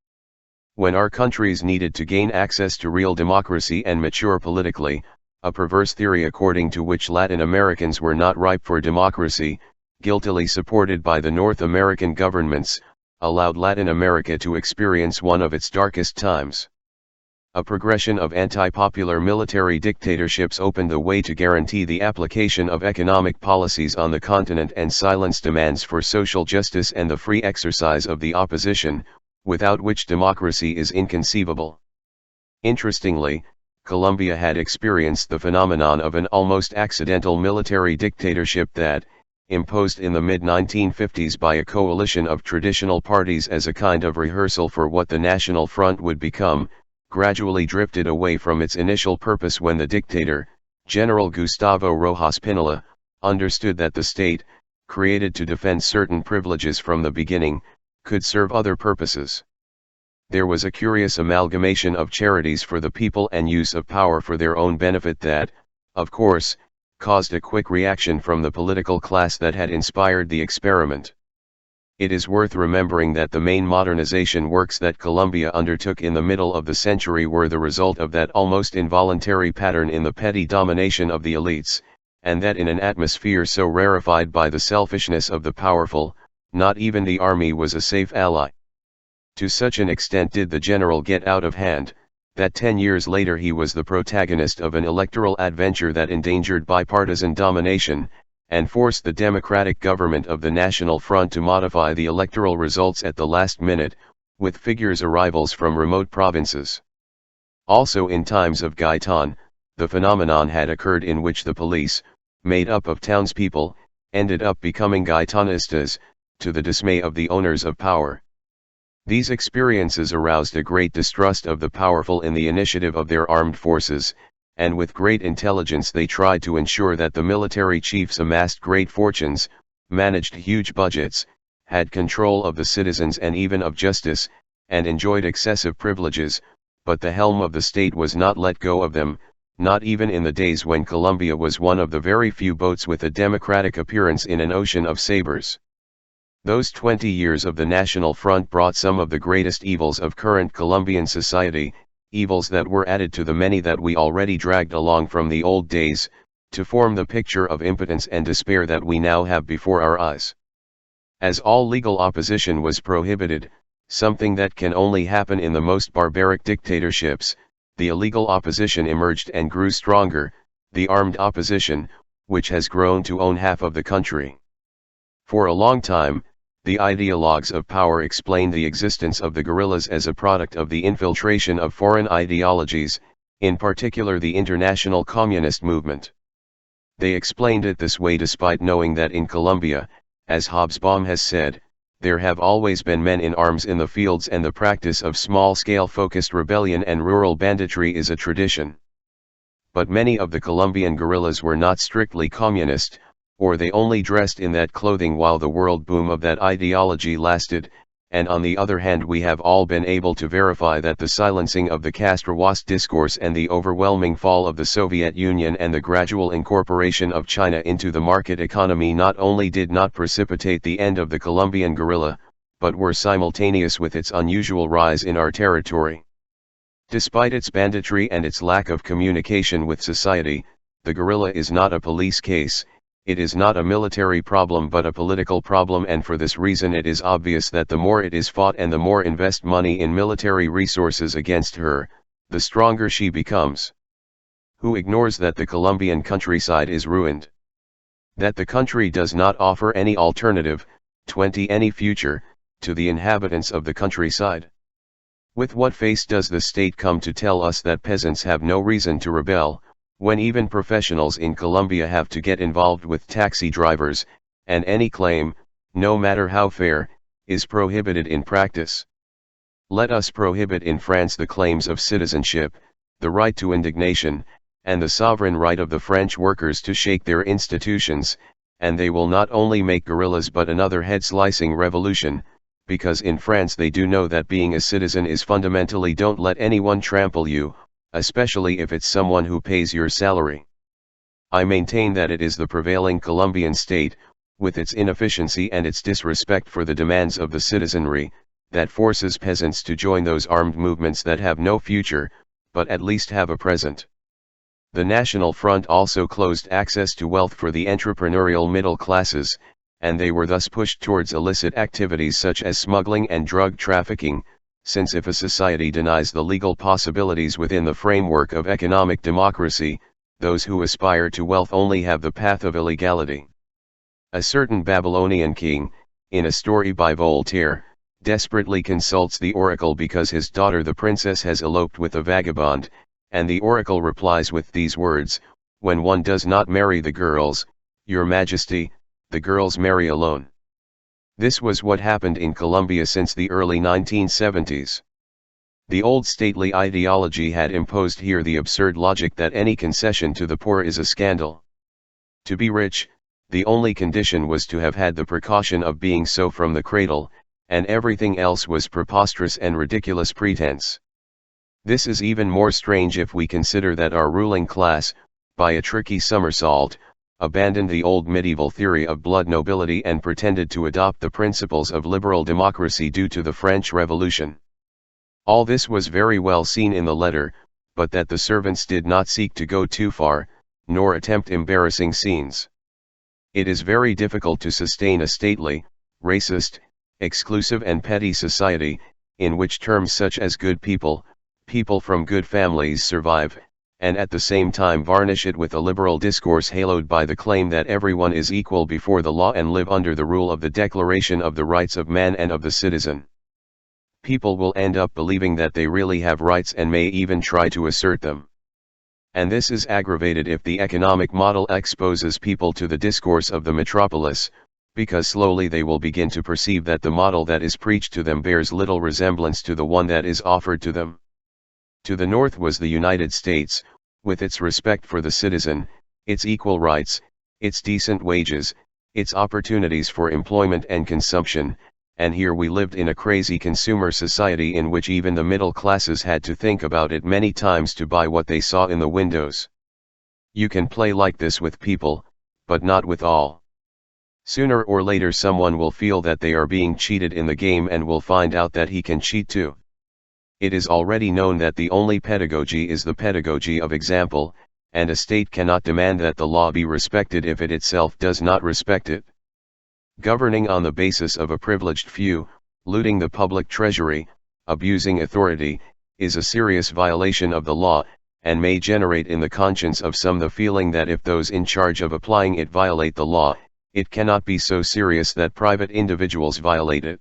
When our countries needed to gain access to real democracy and mature politically, a perverse theory according to which Latin Americans were not ripe for democracy, guiltily supported by the North American governments, allowed Latin America to experience one of its darkest times. A progression of anti-popular military dictatorships opened the way to guarantee the application of economic policies on the continent and silence demands for social justice and the free exercise of the opposition, without which democracy is inconceivable. Interestingly, Colombia had experienced the phenomenon of an almost accidental military dictatorship that, imposed in the mid-1950s by a coalition of traditional parties as a kind of rehearsal for what the National Front would become, gradually drifted away from its initial purpose when the dictator, General Gustavo Rojas Pinilla, understood that the state, created to defend certain privileges from the beginning, could serve other purposes. There was a curious amalgamation of charities for the people and use of power for their own benefit that, of course, caused a quick reaction from the political class that had inspired the experiment. It is worth remembering that the main modernization works that Colombia undertook in the middle of the century were the result of that almost involuntary pattern in the petty domination of the elites, and that in an atmosphere so rarefied by the selfishness of the powerful, not even the army was a safe ally. To such an extent did the general get out of hand, that 10 years later he was the protagonist of an electoral adventure that endangered bipartisan domination, and forced the democratic government of the National Front to modify the electoral results at the last minute, with figures arrivals from remote provinces. Also in times of Gaitan, the phenomenon had occurred in which the police, made up of townspeople, ended up becoming Gaitanistas, to the dismay of the owners of power. These experiences aroused a great distrust of the powerful in the initiative of their armed forces, and with great intelligence they tried to ensure that the military chiefs amassed great fortunes, managed huge budgets, had control of the citizens and even of justice, and enjoyed excessive privileges, but the helm of the state was not let go of them, not even in the days when Colombia was one of the very few boats with a democratic appearance in an ocean of sabers. Those 20 years of the National Front brought some of the greatest evils of current Colombian society, evils that were added to the many that we already dragged along from the old days, to form the picture of impotence and despair that we now have before our eyes. As all legal opposition was prohibited, something that can only happen in the most barbaric dictatorships, the illegal opposition emerged and grew stronger, the armed opposition, which has grown to own half of the country. For a long time, the ideologues of power explained the existence of the guerrillas as a product of the infiltration of foreign ideologies, in particular the international communist movement. They explained it this way despite knowing that in Colombia, as Hobsbawm has said, there have always been men in arms in the fields and the practice of small-scale focused rebellion and rural banditry is a tradition. But many of the Colombian guerrillas were not strictly communist, or they only dressed in that clothing while the world boom of that ideology lasted, and on the other hand we have all been able to verify that the silencing of the Castroist discourse and the overwhelming fall of the Soviet Union and the gradual incorporation of China into the market economy not only did not precipitate the end of the Colombian guerrilla, but were simultaneous with its unusual rise in our territory. Despite its banditry and its lack of communication with society, the guerrilla is not a police case. It is not a military problem but a political problem, and for this reason it is obvious that the more it is fought and the more invest money in military resources against her, the stronger she becomes. Who ignores that the Colombian countryside is ruined? That the country does not offer any alternative, any future, to the inhabitants of the countryside? With what face does the state come to tell us that peasants have no reason to rebel, when even professionals in Colombia have to get involved with taxi drivers, and any claim, no matter how fair, is prohibited in practice? Let us prohibit in France the claims of citizenship, the right to indignation, and the sovereign right of the French workers to shake their institutions, and they will not only make guerrillas but another head-slicing revolution, because in France they do know that being a citizen is fundamentally don't let anyone trample you, especially if it's someone who pays your salary. I maintain that it is the prevailing Colombian state, with its inefficiency and its disrespect for the demands of the citizenry, that forces peasants to join those armed movements that have no future, but at least have a present. The National Front also closed access to wealth for the entrepreneurial middle classes, and they were thus pushed towards illicit activities such as smuggling and drug trafficking, since if a society denies the legal possibilities within the framework of economic democracy, those who aspire to wealth only have the path of illegality. A certain Babylonian king, in a story by Voltaire, desperately consults the oracle because his daughter the princess has eloped with a vagabond, and the oracle replies with these words, "When one does not marry the girls, your majesty, the girls marry alone." This was what happened in Colombia since the early 1970s. The old stately ideology had imposed here the absurd logic that any concession to the poor is a scandal. To be rich, the only condition was to have had the precaution of being so from the cradle, and everything else was preposterous and ridiculous pretense. This is even more strange if we consider that our ruling class, by a tricky somersault, abandoned the old medieval theory of blood nobility and pretended to adopt the principles of liberal democracy due to the French Revolution. All this was very well seen in the letter, but that the servants did not seek to go too far, nor attempt embarrassing scenes. It is very difficult to sustain a stately, racist, exclusive and petty society, in which terms such as good people, people from good families survive, and at the same time varnish it with a liberal discourse haloed by the claim that everyone is equal before the law and live under the rule of the Declaration of the Rights of Man and of the Citizen. People will end up believing that they really have rights and may even try to assert them. And this is aggravated if the economic model exposes people to the discourse of the metropolis, because slowly they will begin to perceive that the model that is preached to them bears little resemblance to the one that is offered to them. To the north was the United States, with its respect for the citizen, its equal rights, its decent wages, its opportunities for employment and consumption, and here we lived in a crazy consumer society in which even the middle classes had to think about it many times to buy what they saw in the windows. You can play like this with people, but not with all. Sooner or later someone will feel that they are being cheated in the game and will find out that he can cheat too. It is already known that the only pedagogy is the pedagogy of example, and a state cannot demand that the law be respected if it itself does not respect it. Governing on the basis of a privileged few, looting the public treasury, abusing authority, is a serious violation of the law, and may generate in the conscience of some the feeling that if those in charge of applying it violate the law, it cannot be so serious that private individuals violate it.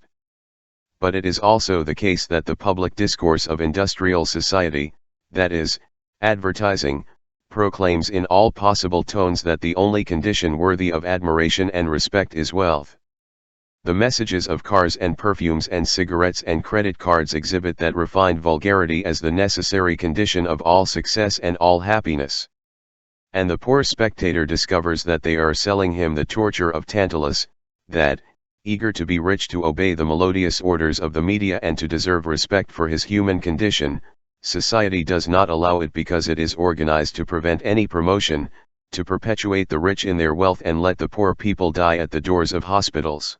But it is also the case that the public discourse of industrial society, that is, advertising, proclaims in all possible tones that the only condition worthy of admiration and respect is wealth. The messages of cars and perfumes and cigarettes and credit cards exhibit that refined vulgarity as the necessary condition of all success and all happiness. And the poor spectator discovers that they are selling him the torture of Tantalus, that, eager to be rich to obey the melodious orders of the media and to deserve respect for his human condition, society does not allow it because it is organized to prevent any promotion, to perpetuate the rich in their wealth and let the poor people die at the doors of hospitals.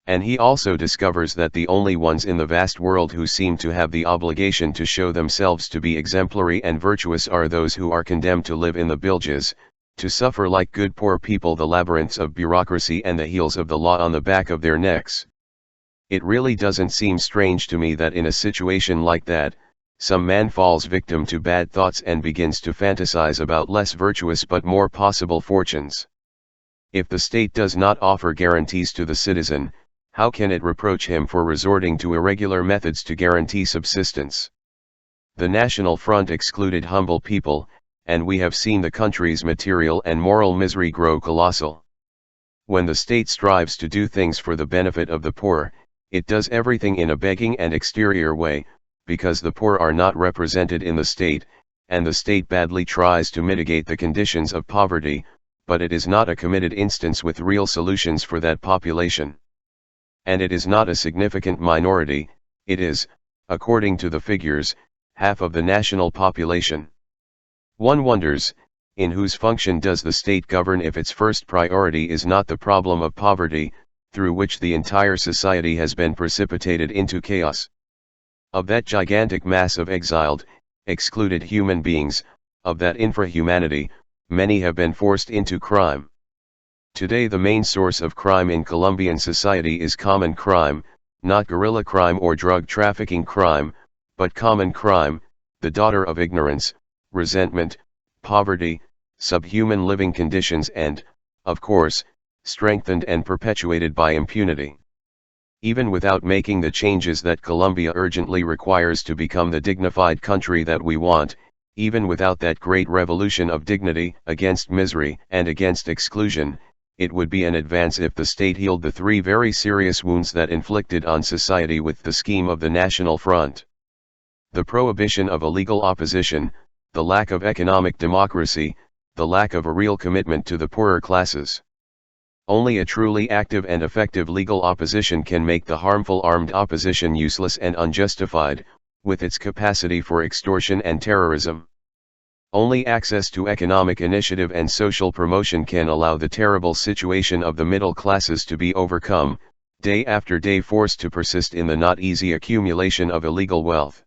And he also discovers that the only ones in the vast world who seem to have the obligation to show themselves to be exemplary and virtuous are those who are condemned to live in the bilges, to suffer like good poor people the labyrinths of bureaucracy and the heels of the law on the back of their necks. It really doesn't seem strange to me that in a situation like that, some man falls victim to bad thoughts and begins to fantasize about less virtuous but more possible fortunes. If the state does not offer guarantees to the citizen, how can it reproach him for resorting to irregular methods to guarantee subsistence? The National Front excluded humble people, and we have seen the country's material and moral misery grow colossal. When the state strives to do things for the benefit of the poor, it does everything in a begging and exterior way, because the poor are not represented in the state, and the state badly tries to mitigate the conditions of poverty, but it is not a committed instance with real solutions for that population. And it is not a significant minority, it is, according to the figures, half of the national population. One wonders, in whose function does the state govern if its first priority is not the problem of poverty, through which the entire society has been precipitated into chaos? Of that gigantic mass of exiled, excluded human beings, of that infrahumanity, many have been forced into crime. Today the main source of crime in Colombian society is common crime, not guerrilla crime or drug trafficking crime, but common crime, the daughter of ignorance, resentment, poverty, subhuman living conditions and, of course, strengthened and perpetuated by impunity. Even without making the changes that Colombia urgently requires to become the dignified country that we want, even without that great revolution of dignity, against misery and against exclusion, it would be an advance if the state healed the three very serious wounds that inflicted on society with the scheme of the National Front. The prohibition of illegal opposition, the lack of economic democracy, the lack of a real commitment to the poorer classes. Only a truly active and effective legal opposition can make the harmful armed opposition useless and unjustified, with its capacity for extortion and terrorism. Only access to economic initiative and social promotion can allow the terrible situation of the middle classes to be overcome, day after day forced to persist in the not easy accumulation of illegal wealth.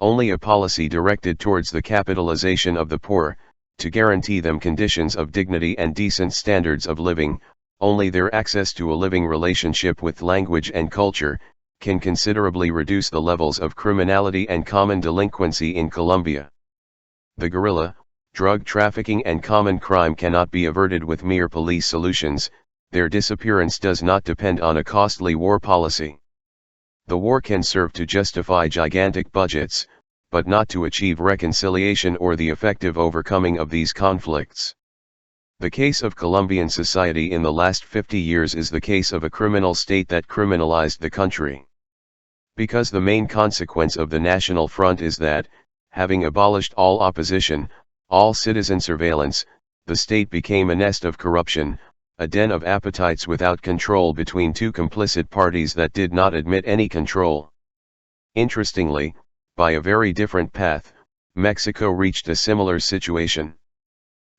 Only a policy directed towards the capitalization of the poor, to guarantee them conditions of dignity and decent standards of living, only their access to a living relationship with language and culture, can considerably reduce the levels of criminality and common delinquency in Colombia. The guerrilla, drug trafficking and common crime cannot be averted with mere police solutions, their disappearance does not depend on a costly war policy. The war can serve to justify gigantic budgets, but not to achieve reconciliation or the effective overcoming of these conflicts. The case of Colombian society in the last 50 years is the case of a criminal state that criminalized the country. Because the main consequence of the National Front is that, having abolished all opposition, all citizen surveillance, the state became a nest of corruption, a den of appetites without control between two complicit parties that did not admit any control. Interestingly, by a very different path, Mexico reached a similar situation.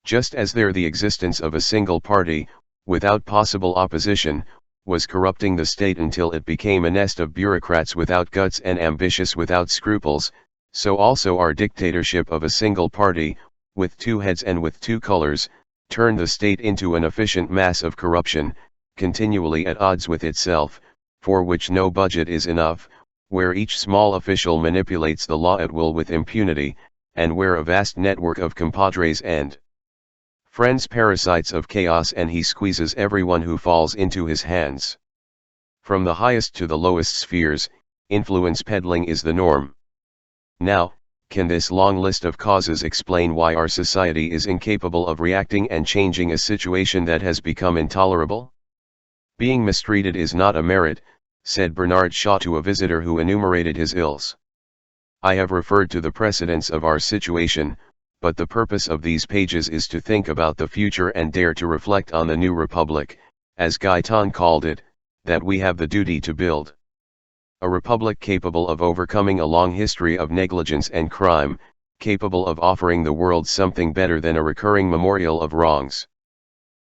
Just as there the existence of a single party, without possible opposition, was corrupting the state until it became a nest of bureaucrats without guts and ambitious without scruples, so also our dictatorship of a single party, with two heads and with two colors, turned the state into an efficient mass of corruption, continually at odds with itself, for which no budget is enough, where each small official manipulates the law at will with impunity, and where a vast network of compadres and friends parasites of chaos and he squeezes everyone who falls into his hands. From the highest to the lowest spheres, influence peddling is the norm. Now, can this long list of causes explain why our society is incapable of reacting and changing a situation that has become intolerable? Being mistreated is not a merit, said Bernard Shaw to a visitor who enumerated his ills. I have referred to the precedents of our situation, but the purpose of these pages is to think about the future and dare to reflect on the new republic, as Gaitan called it, that we have the duty to build. A republic capable of overcoming a long history of negligence and crime, capable of offering the world something better than a recurring memorial of wrongs.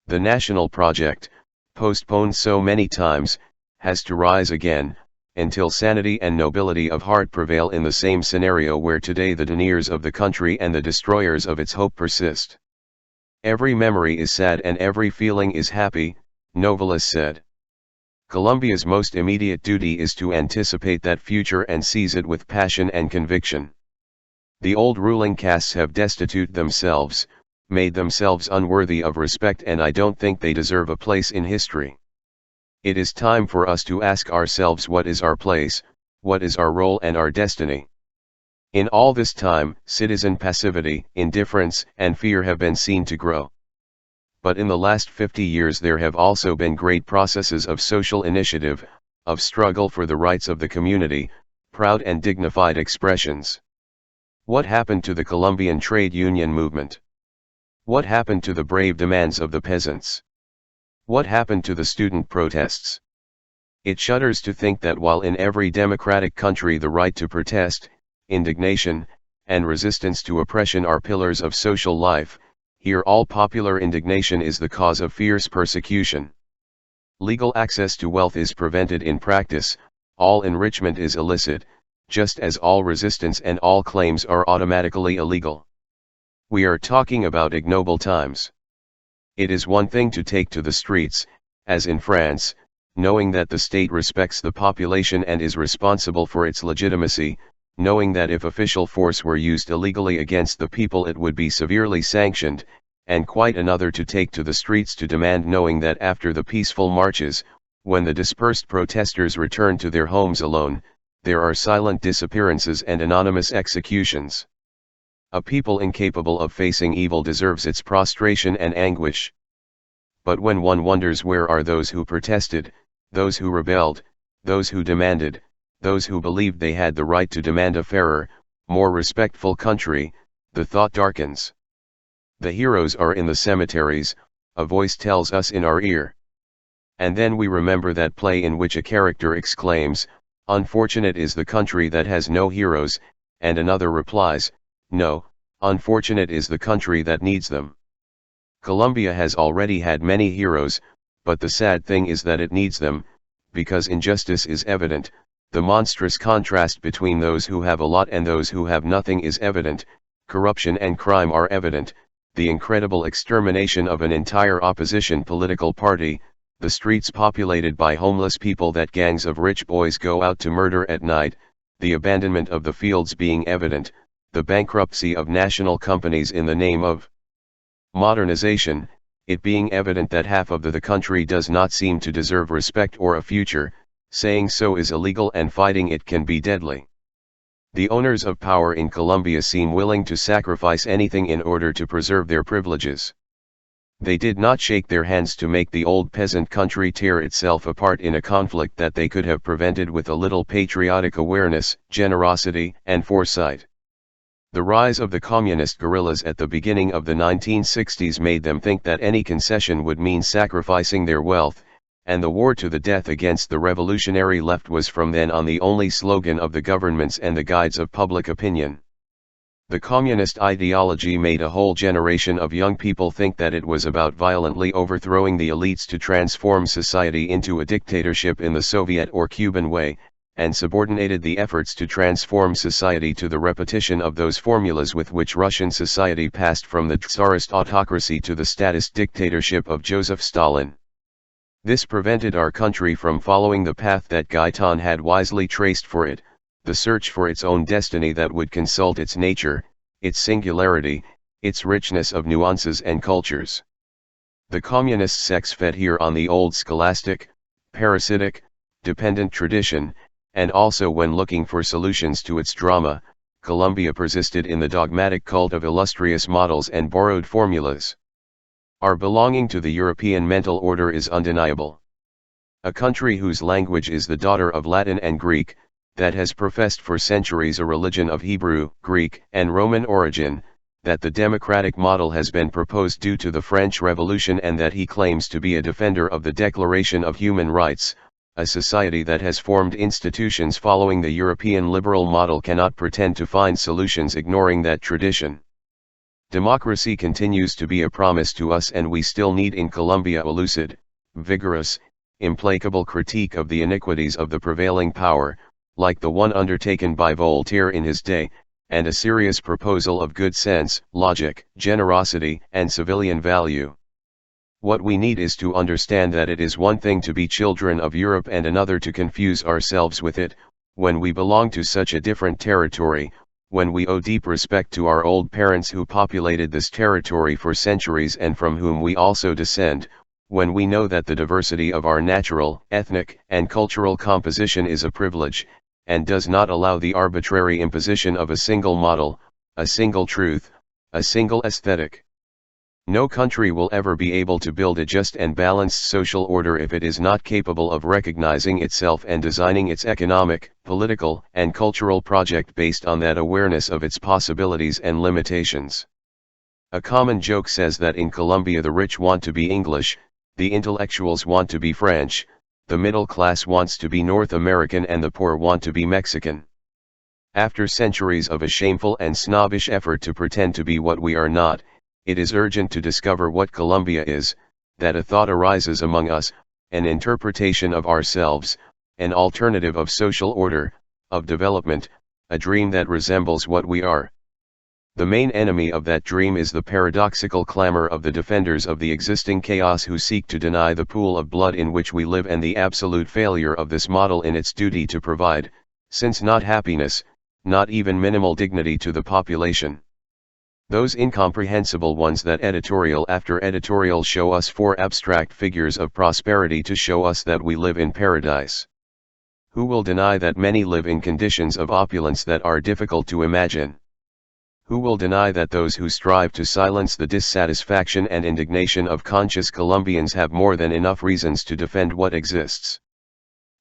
The national project, postponed so many times, has to rise again, until sanity and nobility of heart prevail in the same scenario where today the deniers of the country and the destroyers of its hope persist. Every memory is sad and every feeling is happy, Novalis said. Colombia's most immediate duty is to anticipate that future and seize it with passion and conviction. The old ruling castes have destitute themselves, made themselves unworthy of respect, and I don't think they deserve a place in history. It is time for us to ask ourselves what is our place, what is our role and our destiny. In all this time, citizen passivity, indifference, and fear have been seen to grow. But in the last 50 years there have also been great processes of social initiative, of struggle for the rights of the community, proud and dignified expressions. What happened to the Colombian trade union movement? What happened to the brave demands of the peasants? What happened to the student protests? It shudders to think that while in every democratic country the right to protest, indignation, and resistance to oppression are pillars of social life, here all popular indignation is the cause of fierce persecution. Legal access to wealth is prevented in practice, all enrichment is illicit, just as all resistance and all claims are automatically illegal. We are talking about ignoble times. It is one thing to take to the streets, as in France, knowing that the state respects the population and is responsible for its legitimacy, knowing that if official force were used illegally against the people it would be severely sanctioned, and quite another to take to the streets to demand, knowing that after the peaceful marches, when the dispersed protesters return to their homes alone, there are silent disappearances and anonymous executions. A people incapable of facing evil deserves its prostration and anguish. But when one wonders where are those who protested, those who rebelled, those who demanded, those who believed they had the right to demand a fairer, more respectful country, the thought darkens. The heroes are in the cemeteries, a voice tells us in our ear. And then we remember that play in which a character exclaims, "Unfortunate is the country that has no heroes," and another replies, "No, unfortunate is the country that needs them." Colombia has already had many heroes, but the sad thing is that it needs them, because injustice is evident, the monstrous contrast between those who have a lot and those who have nothing is evident, corruption and crime are evident, the incredible extermination of an entire opposition political party, the streets populated by homeless people that gangs of rich boys go out to murder at night, the abandonment of the fields being evident, the bankruptcy of national companies in the name of modernization, it being evident that half of the country does not seem to deserve respect or a future, saying so is illegal and fighting it can be deadly. The owners of power in Colombia seem willing to sacrifice anything in order to preserve their privileges. They did not shake their hands to make the old peasant country tear itself apart in a conflict that they could have prevented with a little patriotic awareness, generosity, and foresight. The rise of the communist guerrillas at the beginning of the 1960s made them think that any concession would mean sacrificing their wealth, and the war to the death against the revolutionary left was from then on the only slogan of the governments and the guides of public opinion. The communist ideology made a whole generation of young people think that it was about violently overthrowing the elites to transform society into a dictatorship in the Soviet or Cuban way, and subordinated the efforts to transform society to the repetition of those formulas with which Russian society passed from the Tsarist autocracy to the statist dictatorship of Joseph Stalin. This prevented our country from following the path that Gaetan had wisely traced for it, the search for its own destiny that would consult its nature, its singularity, its richness of nuances and cultures. The communist sects fed here on the old scholastic, parasitic, dependent tradition, and also when looking for solutions to its drama, Colombia persisted in the dogmatic cult of illustrious models and borrowed formulas. Our belonging to the European mental order is undeniable. A country whose language is the daughter of Latin and Greek, that has professed for centuries a religion of Hebrew, Greek, and Roman origin, that the democratic model has been proposed due to the French Revolution and that he claims to be a defender of the Declaration of Human Rights, a society that has formed institutions following the European liberal model cannot pretend to find solutions ignoring that tradition. Democracy continues to be a promise to us and we still need in Colombia a lucid, vigorous, implacable critique of the iniquities of the prevailing power, like the one undertaken by Voltaire in his day, and a serious proposal of good sense, logic, generosity, and civilian value. What we need is to understand that it is one thing to be children of Europe and another to confuse ourselves with it, when we belong to such a different territory, when we owe deep respect to our old parents who populated this territory for centuries and from whom we also descend, when we know that the diversity of our natural, ethnic, and cultural composition is a privilege, and does not allow the arbitrary imposition of a single model, a single truth, a single aesthetic. No country will ever be able to build a just and balanced social order if it is not capable of recognizing itself and designing its economic, political, and cultural project based on that awareness of its possibilities and limitations. A common joke says that in Colombia the rich want to be English, the intellectuals want to be French, the middle class wants to be North American and the poor want to be Mexican. After centuries of a shameful and snobbish effort to pretend to be what we are not, it is urgent to discover what Colombia is, that a thought arises among us, an interpretation of ourselves, an alternative of social order, of development, a dream that resembles what we are. The main enemy of that dream is the paradoxical clamor of the defenders of the existing chaos who seek to deny the pool of blood in which we live and the absolute failure of this model in its duty to provide, since not happiness, not even minimal dignity to the population. Those incomprehensible ones that editorial after editorial show us four abstract figures of prosperity to show us that we live in paradise. Who will deny that many live in conditions of opulence that are difficult to imagine? Who will deny that those who strive to silence the dissatisfaction and indignation of conscious Colombians have more than enough reasons to defend what exists?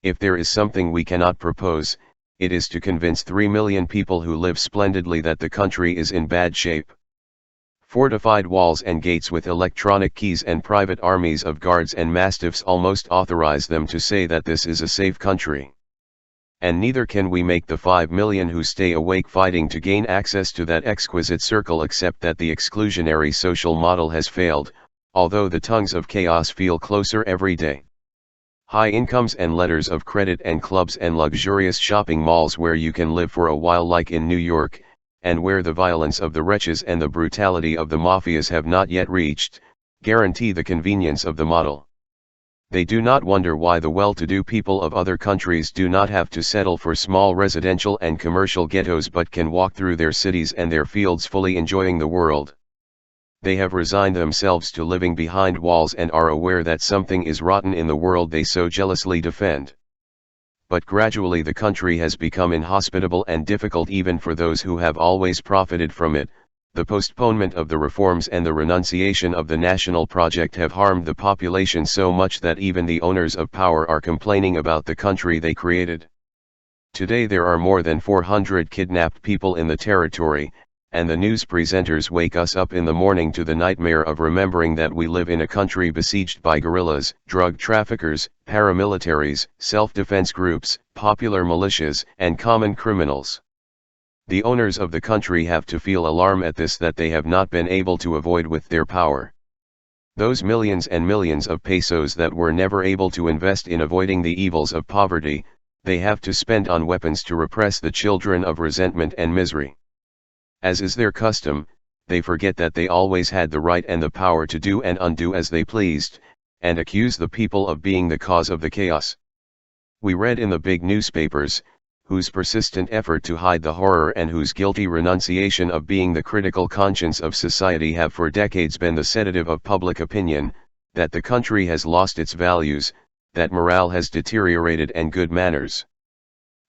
If there is something we cannot propose, it is to convince 3 million people who live splendidly that the country is in bad shape. Fortified walls and gates with electronic keys and private armies of guards and mastiffs almost authorize them to say that this is a safe country. And neither can we make the 5 million who stay awake fighting to gain access to that exquisite circle accept that the exclusionary social model has failed, although the tongues of chaos feel closer every day. High incomes and letters of credit and clubs and luxurious shopping malls where you can live for a while like in New York, and where the violence of the wretches and the brutality of the mafias have not yet reached, guarantee the convenience of the model. They do not wonder why the well-to-do people of other countries do not have to settle for small residential and commercial ghettos but can walk through their cities and their fields fully enjoying the world. They have resigned themselves to living behind walls and are aware that something is rotten in the world they so jealously defend. But gradually the country has become inhospitable and difficult even for those who have always profited from it. The postponement of the reforms and the renunciation of the national project have harmed the population so much that even the owners of power are complaining about the country they created. Today there are more than 400 kidnapped people in the territory, and the news presenters wake us up in the morning to the nightmare of remembering that we live in a country besieged by guerrillas, drug traffickers, paramilitaries, self-defense groups, popular militias, and common criminals. The owners of the country have to feel alarm at this that they have not been able to avoid with their power. Those millions and millions of pesos that were never able to invest in avoiding the evils of poverty, they have to spend on weapons to repress the children of resentment and misery. As is their custom, they forget that they always had the right and the power to do and undo as they pleased, and accuse the people of being the cause of the chaos. We read in the big newspapers, whose persistent effort to hide the horror and whose guilty renunciation of being the critical conscience of society have for decades been the sedative of public opinion, that the country has lost its values, that morale has deteriorated and good manners.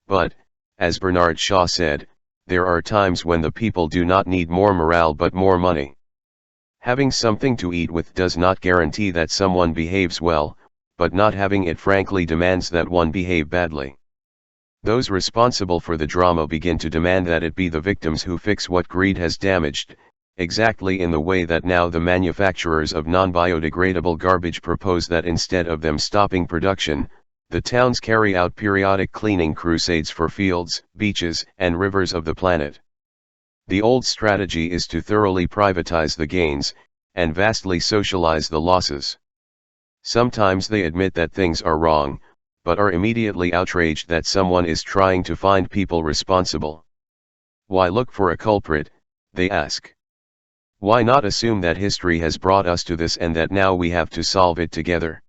But, as Bernard Shaw said, there are times when the people do not need more morale but more money. Having something to eat with does not guarantee that someone behaves well, but not having it frankly demands that one behave badly. Those responsible for the drama begin to demand that it be the victims who fix what greed has damaged, exactly in the way that now the manufacturers of non-biodegradable garbage propose that instead of them stopping production, the towns carry out periodic cleaning crusades for fields, beaches, and rivers of the planet. The old strategy is to thoroughly privatize the gains, and vastly socialize the losses. Sometimes they admit that things are wrong, but are immediately outraged that someone is trying to find people responsible. Why look for a culprit, they ask. Why not assume that history has brought us to this and that now we have to solve it together?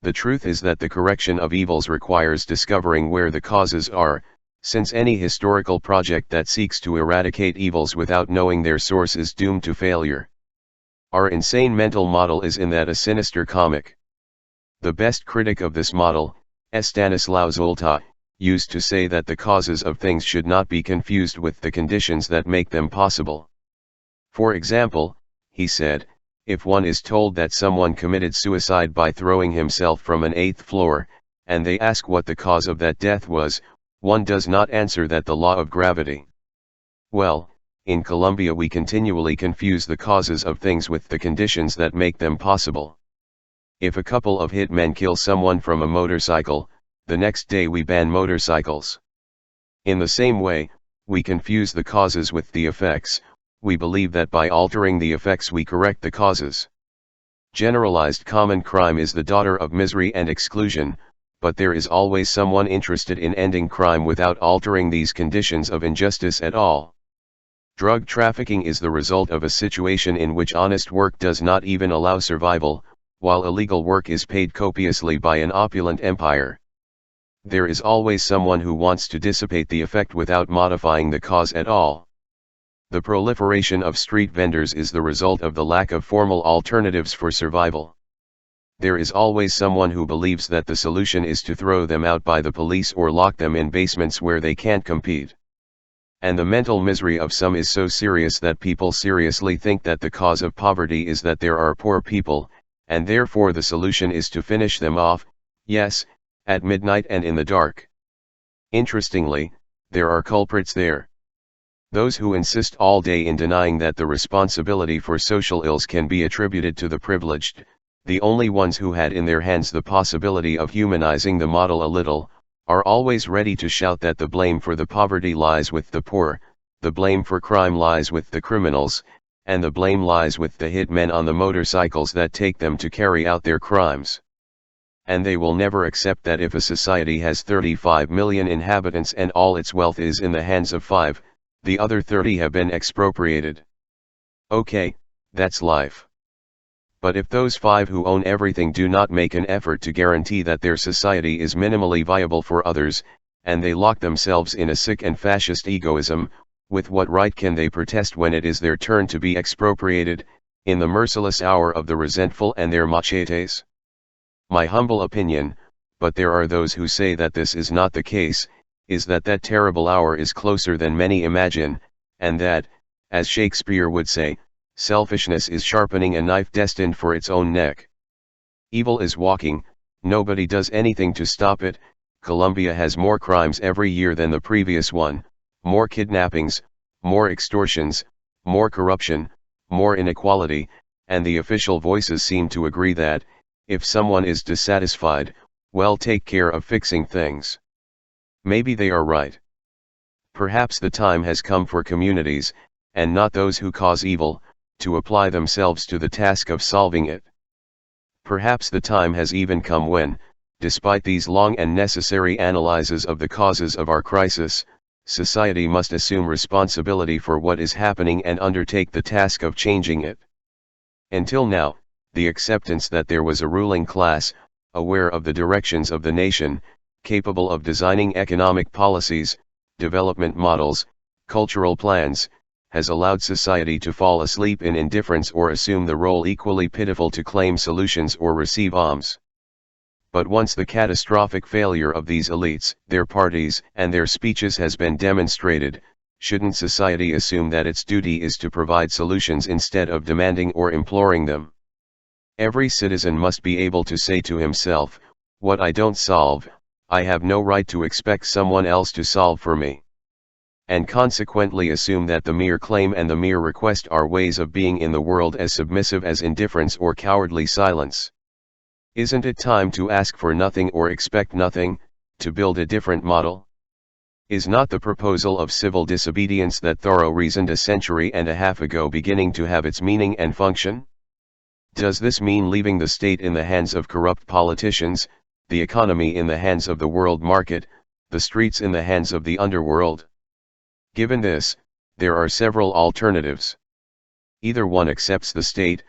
The truth is that the correction of evils requires discovering where the causes are, since any historical project that seeks to eradicate evils without knowing their source is doomed to failure. Our insane mental model is in that a sinister comic. The best critic of this model, Stanislaw Zolta, used to say that the causes of things should not be confused with the conditions that make them possible. For example, he said, if one is told that someone committed suicide by throwing himself from an 8th floor, and they ask what the cause of that death was, one does not answer that the law of gravity. Well, in Colombia we continually confuse the causes of things with the conditions that make them possible. If a couple of hitmen kill someone from a motorcycle, the next day we ban motorcycles. In the same way, we confuse the causes with the effects. We believe that by altering the effects we correct the causes. Generalized common crime is the daughter of misery and exclusion, but there is always someone interested in ending crime without altering these conditions of injustice at all. Drug trafficking is the result of a situation in which honest work does not even allow survival, while illegal work is paid copiously by an opulent empire. There is always someone who wants to dissipate the effect without modifying the cause at all. The proliferation of street vendors is the result of the lack of formal alternatives for survival. There is always someone who believes that the solution is to throw them out by the police or lock them in basements where they can't compete. And the mental misery of some is so serious that people seriously think that the cause of poverty is that there are poor people, and therefore the solution is to finish them off, yes, at midnight and in the dark. Interestingly, there are culprits there. Those who insist all day in denying that the responsibility for social ills can be attributed to the privileged, the only ones who had in their hands the possibility of humanizing the model a little, are always ready to shout that the blame for the poverty lies with the poor, the blame for crime lies with the criminals, and the blame lies with the hitmen on the motorcycles that take them to carry out their crimes. And they will never accept that if a society has 35 million inhabitants and all its wealth is in the hands of 5, the other 30 have been expropriated. Okay, that's life. But if those 5 who own everything do not make an effort to guarantee that their society is minimally viable for others, and they lock themselves in a sick and fascist egoism, with what right can they protest when it is their turn to be expropriated, in the merciless hour of the resentful and their machetes? My humble opinion, but there are those who say that this is not the case, is that that terrible hour is closer than many imagine, and that, as Shakespeare would say, selfishness is sharpening a knife destined for its own neck. Evil is walking, nobody does anything to stop it. Colombia has more crimes every year than the previous one, more kidnappings, more extortions, more corruption, more inequality, and the official voices seem to agree that, if someone is dissatisfied, well, take care of fixing things. Maybe they are right. Perhaps the time has come for communities, and not those who cause evil, to apply themselves to the task of solving it. Perhaps the time has even come when, despite these long and necessary analyses of the causes of our crisis, society must assume responsibility for what is happening and undertake the task of changing it. Until now, the acceptance that there was a ruling class, aware of the directions of the nation, capable of designing economic policies, development models, cultural plans, has allowed society to fall asleep in indifference or assume the role equally pitiful to claim solutions or receive alms. But once the catastrophic failure of these elites, their parties, and their speeches has been demonstrated, shouldn't society assume that its duty is to provide solutions instead of demanding or imploring them? Every citizen must be able to say to himself, what I don't solve, I have no right to expect someone else to solve for me. And consequently assume that the mere claim and the mere request are ways of being in the world as submissive as indifference or cowardly silence. Isn't it time to ask for nothing or expect nothing, to build a different model? Is not the proposal of civil disobedience that Thoreau reasoned a century and a half ago beginning to have its meaning and function? Does this mean leaving the state in the hands of corrupt politicians, the economy in the hands of the world market, the streets in the hands of the underworld? Given this, there are several alternatives. Either one accepts the state,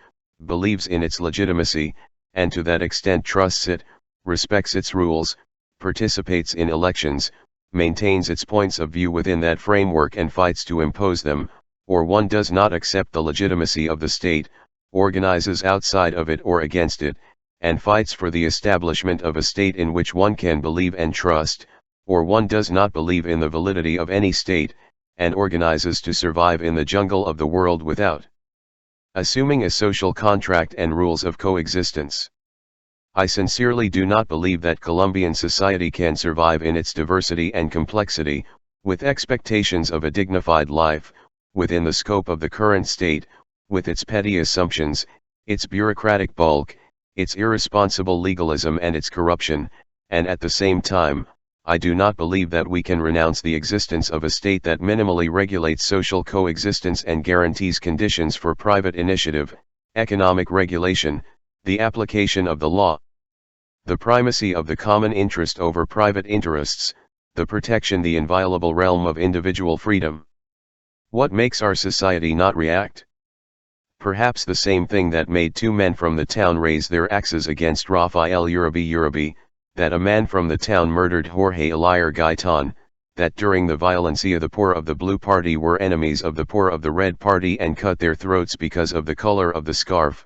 believes in its legitimacy, and to that extent trusts it, respects its rules, participates in elections, maintains its points of view within that framework and fights to impose them, or one does not accept the legitimacy of the state, organizes outside of it or against it, and fights for the establishment of a state in which one can believe and trust, or one does not believe in the validity of any state, and organizes to survive in the jungle of the world without. Assuming a social contract and rules of coexistence. I sincerely do not believe that Colombian society can survive in its diversity and complexity, with expectations of a dignified life, within the scope of the current state, with its petty assumptions, its bureaucratic bulk, its irresponsible legalism and its corruption, and at the same time, I do not believe that we can renounce the existence of a state that minimally regulates social coexistence and guarantees conditions for private initiative, economic regulation, the application of the law, the primacy of the common interest over private interests, the protection the inviolable realm of individual freedom. What makes our society not react? Perhaps the same thing that made two men from the town raise their axes against Rafael Uribe, that a man from the town murdered Jorge Eliar Gaitan, that during the violencia the poor of the Blue Party were enemies of the poor of the Red Party and cut their throats because of the color of the scarf.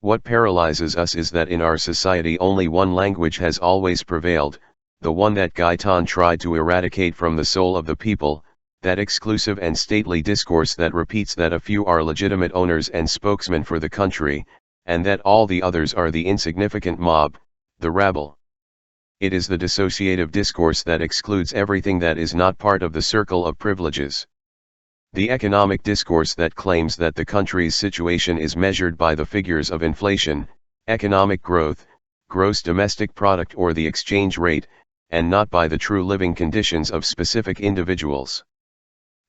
What paralyzes us is that in our society only one language has always prevailed, the one that Gaitan tried to eradicate from the soul of the people, that exclusive and stately discourse that repeats that a few are legitimate owners and spokesmen for the country, and that all the others are the insignificant mob, the rabble. It is the dissociative discourse that excludes everything that is not part of the circle of privileges. The economic discourse that claims that the country's situation is measured by the figures of inflation, economic growth, gross domestic product or the exchange rate, and not by the true living conditions of specific individuals.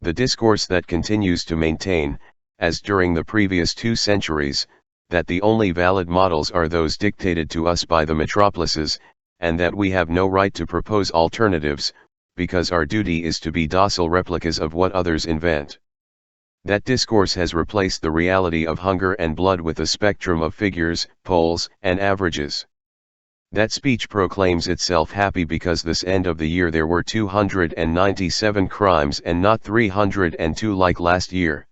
The discourse that continues to maintain, as during the previous 2 centuries, that the only valid models are those dictated to us by the metropolises, and that we have no right to propose alternatives, because our duty is to be docile replicas of what others invent. That discourse has replaced the reality of hunger and blood with a spectrum of figures, polls, and averages. That speech proclaims itself happy because this end of the year there were 297 crimes and not 302 like last year.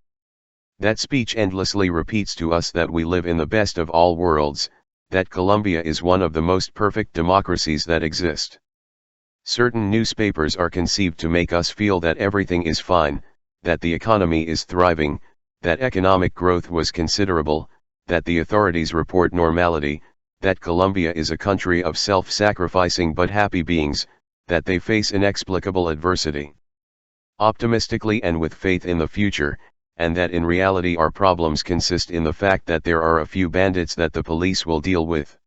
That speech endlessly repeats to us that we live in the best of all worlds, that Colombia is one of the most perfect democracies that exist. Certain newspapers are conceived to make us feel that everything is fine, that the economy is thriving, that economic growth was considerable, that the authorities report normality, that Colombia is a country of self-sacrificing but happy beings, that they face inexplicable adversity optimistically and with faith in the future, and that in reality our problems consist in the fact that there are a few bandits that the police will deal with.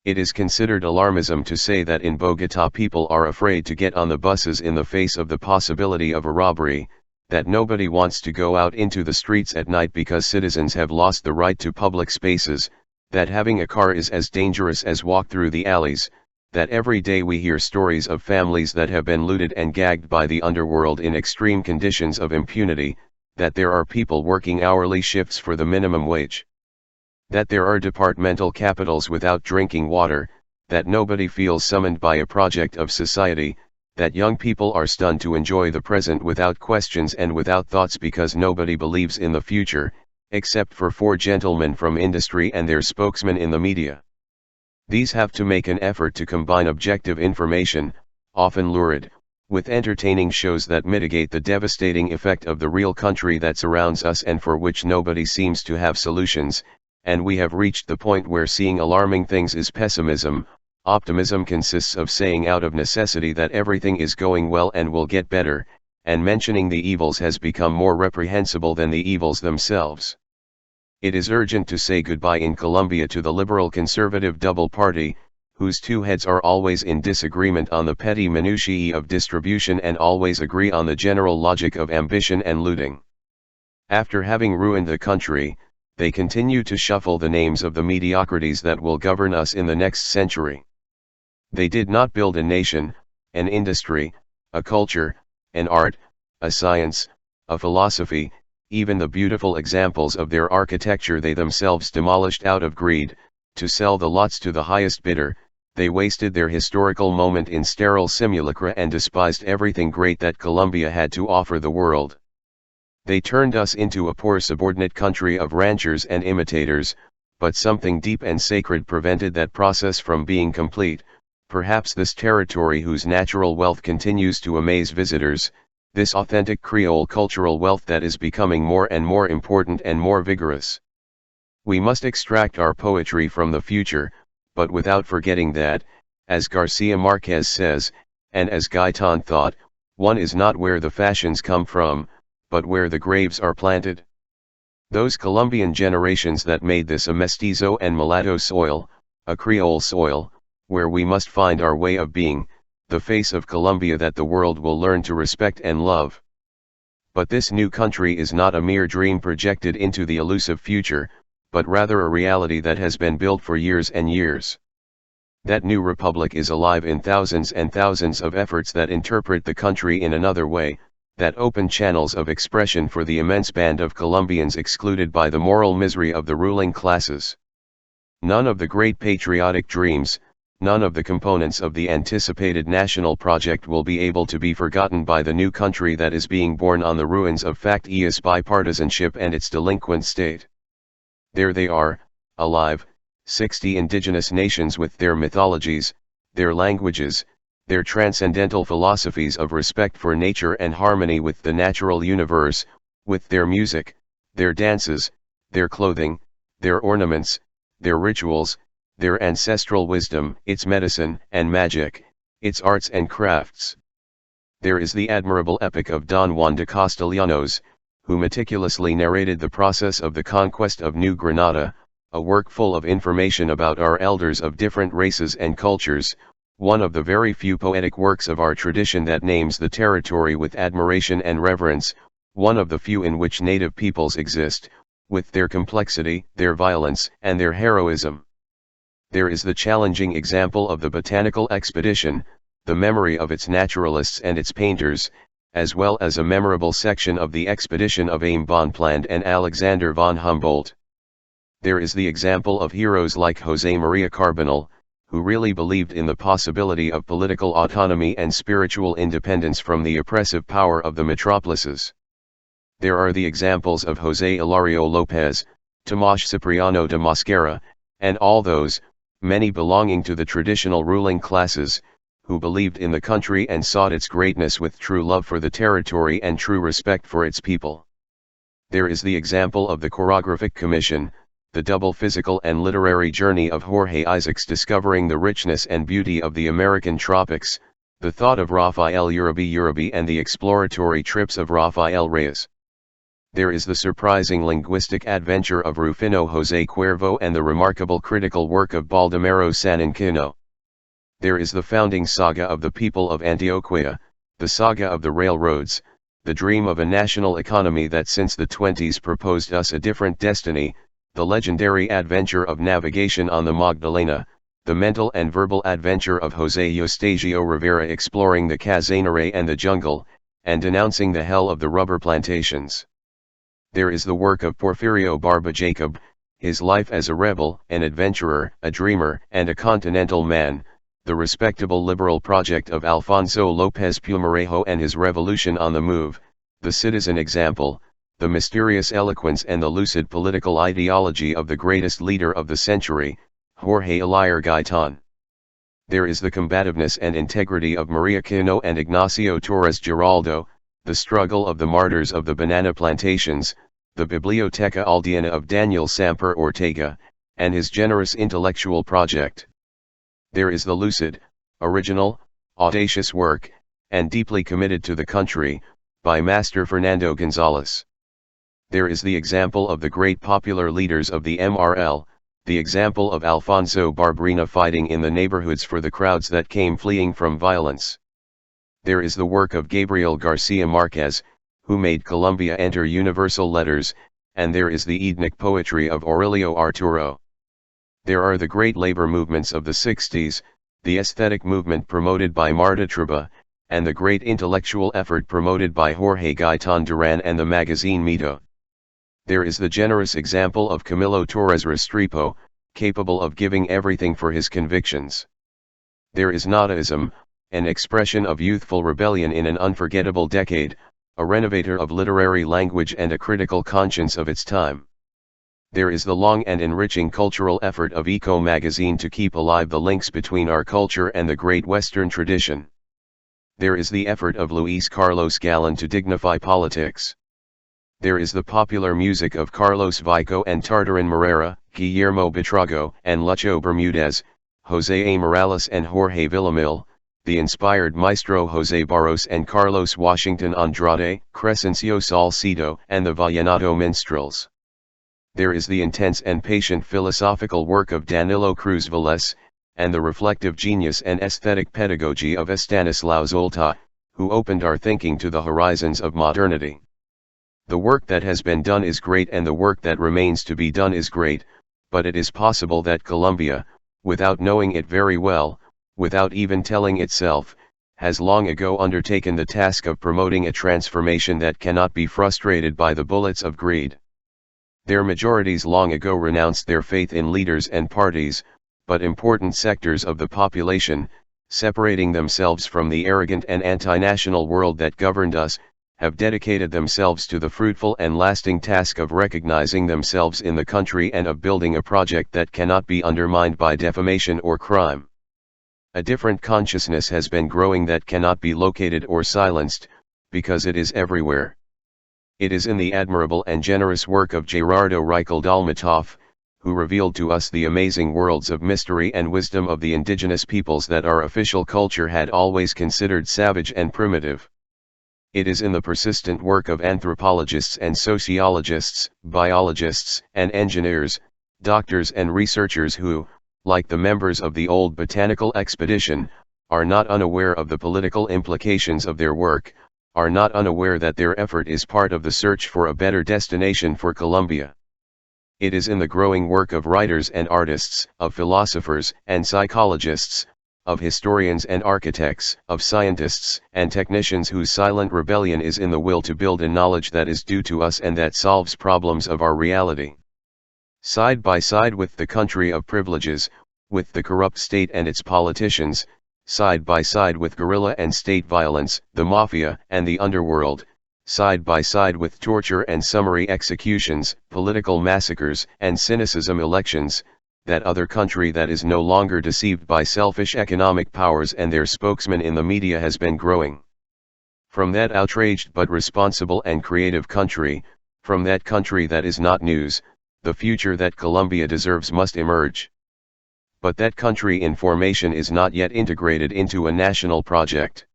It is considered alarmism to say that in Bogotá people are afraid to get on the buses in the face of the possibility of a robbery, that nobody wants to go out into the streets at night because citizens have lost the right to public spaces, that having a car is as dangerous as walk through the alleys, that every day we hear stories of families that have been looted and gagged by the underworld in extreme conditions of impunity, that there are people working hourly shifts for the minimum wage, that there are departmental capitals without drinking water, that nobody feels summoned by a project of society, that young people are stunned to enjoy the present without questions and without thoughts because nobody believes in the future, except for 4 gentlemen from industry and their spokesmen in the media. These have to make an effort to combine objective information, often lurid, with entertaining shows that mitigate the devastating effect of the real country that surrounds us and for which nobody seems to have solutions, and we have reached the point where seeing alarming things is pessimism. Optimism consists of saying out of necessity that everything is going well and will get better, and mentioning the evils has become more reprehensible than the evils themselves. It is urgent to say goodbye in Colombia to the liberal-conservative double party, whose 2 heads are always in disagreement on the petty minutiae of distribution and always agree on the general logic of ambition and looting. After having ruined the country, they continue to shuffle the names of the mediocrities that will govern us in the next century. They did not build a nation, an industry, a culture, an art, a science, a philosophy. Even the beautiful examples of their architecture they themselves demolished out of greed, to sell the lots to the highest bidder. They wasted their historical moment in sterile simulacra and despised everything great that Colombia had to offer the world. They turned us into a poor subordinate country of ranchers and imitators, but something deep and sacred prevented that process from being complete. Perhaps this territory whose natural wealth continues to amaze visitors, this authentic Creole cultural wealth that is becoming more and more important and more vigorous. We must extract our poetry from the future, but without forgetting that, as Garcia Marquez says, and as Gaitan thought, one is not where the fashions come from, but where the graves are planted. Those Colombian generations that made this a mestizo and mulatto soil, a Creole soil, where we must find our way of being, the face of Colombia that the world will learn to respect and love. But this new country is not a mere dream projected into the elusive future, but rather a reality that has been built for years and years. That new republic is alive in thousands and thousands of efforts that interpret the country in another way, that open channels of expression for the immense band of Colombians excluded by the moral misery of the ruling classes. None of the great patriotic dreams, none of the components of the anticipated national project will be able to be forgotten by the new country that is being born on the ruins of factious bipartisanship and its delinquent state. There they are, alive, 60 indigenous nations with their mythologies, their languages, their transcendental philosophies of respect for nature and harmony with the natural universe, with their music, their dances, their clothing, their ornaments, their rituals, their ancestral wisdom, its medicine and magic, its arts and crafts. There is the admirable epic of Don Juan de Castellanos, who meticulously narrated the process of the conquest of New Granada, a work full of information about our elders of different races and cultures, one of the very few poetic works of our tradition that names the territory with admiration and reverence, one of the few in which native peoples exist, with their complexity, their violence, and their heroism. There is the challenging example of the botanical expedition, the memory of its naturalists and its painters, as well as a memorable section of the expedition of Aim Bonpland and Alexander von Humboldt. There is the example of heroes like José María Carbonell, who really believed in the possibility of political autonomy and spiritual independence from the oppressive power of the metropolises. There are the examples of José Hilario López, Tomás Cipriano de Mosquera, and all those, many belonging to the traditional ruling classes, who believed in the country and sought its greatness with true love for the territory and true respect for its people. There is the example of the Chorographic Commission, the double physical and literary journey of Jorge Isaacs discovering the richness and beauty of the American tropics, the thought of Rafael Uribe and the exploratory trips of Rafael Reyes. There is the surprising linguistic adventure of Rufino José Cuervo and the remarkable critical work of Baldomero Saninquino. There is the founding saga of the people of Antioquia, the saga of the railroads, the dream of a national economy that since the 20s proposed us a different destiny, the legendary adventure of navigation on the Magdalena, the mental and verbal adventure of José Eustasio Rivera exploring the Casanare and the jungle, and denouncing the hell of the rubber plantations. There is the work of Porfirio Barba Jacob, his life as a rebel, an adventurer, a dreamer, and a continental man, the respectable liberal project of Alfonso López Pumarejo and his revolution on the move, the citizen example, the mysterious eloquence and the lucid political ideology of the greatest leader of the century, Jorge Elier Gaitan. There is the combativeness and integrity of Maria Quino and Ignacio Torres Giraldo, the struggle of the martyrs of the banana plantations, the Biblioteca Aldeana of Daniel Samper Ortega, and his generous intellectual project. There is the lucid, original, audacious work, and deeply committed to the country, by Master Fernando González. There is the example of the great popular leaders of the MRL, the example of Alfonso Barberena fighting in the neighborhoods for the crowds that came fleeing from violence. There is the work of Gabriel Garcia Marquez, who made Colombia enter universal letters, and there is the Edenic poetry of Aurelio Arturo. There are the great labor movements of the 60s, the aesthetic movement promoted by Marta Truba, and the great intellectual effort promoted by Jorge Gaitan Duran and the magazine Mito. There is the generous example of Camilo Torres Restrepo, capable of giving everything for his convictions. There is Nadaism, an expression of youthful rebellion in an unforgettable decade, a renovator of literary language and a critical conscience of its time. There is the long and enriching cultural effort of Eco magazine to keep alive the links between our culture and the great Western tradition. There is the effort of Luis Carlos Galán to dignify politics. There is the popular music of Carlos Vico and Tartarin Morera, Guillermo Buitrago and Lucho Bermudez, José A. Morales and Jorge Villamil, the inspired Maestro José Barros and Carlos Washington Andrade, Crescencio Salcido and the Vallenato minstrels. There is the intense and patient philosophical work of Danilo Cruz Velez, and the reflective genius and aesthetic pedagogy of Estanislao Zolta, who opened our thinking to the horizons of modernity. The work that has been done is great and the work that remains to be done is great, but it is possible that Colombia, without knowing it very well, without even telling itself, has long ago undertaken the task of promoting a transformation that cannot be frustrated by the bullets of greed. Their majorities long ago renounced their faith in leaders and parties, but important sectors of the population, separating themselves from the arrogant and anti-national world that governed us, have dedicated themselves to the fruitful and lasting task of recognizing themselves in the country and of building a project that cannot be undermined by defamation or crime. A different consciousness has been growing that cannot be located or silenced, because it is everywhere. It is in the admirable and generous work of Gerardo Reichel Dalmatov, who revealed to us the amazing worlds of mystery and wisdom of the indigenous peoples that our official culture had always considered savage and primitive. It is in the persistent work of anthropologists and sociologists, biologists and engineers, doctors and researchers who, like the members of the old botanical expedition, are not unaware of the political implications of their work, are not unaware that their effort is part of the search for a better destination for Colombia. It is in the growing work of writers and artists, of philosophers and psychologists, of historians and architects, of scientists and technicians whose silent rebellion is in the will to build a knowledge that is due to us and that solves problems of our reality. Side by side with the country of privileges, with the corrupt state and its politicians, side by side with guerrilla and state violence, the mafia and the underworld, side by side with torture and summary executions, political massacres and cynicism elections, that other country that is no longer deceived by selfish economic powers and their spokesmen in the media has been growing. From that outraged but responsible and creative country, from that country that is not news, the future that Colombia deserves must emerge. But that country in formation is not yet integrated into a national project.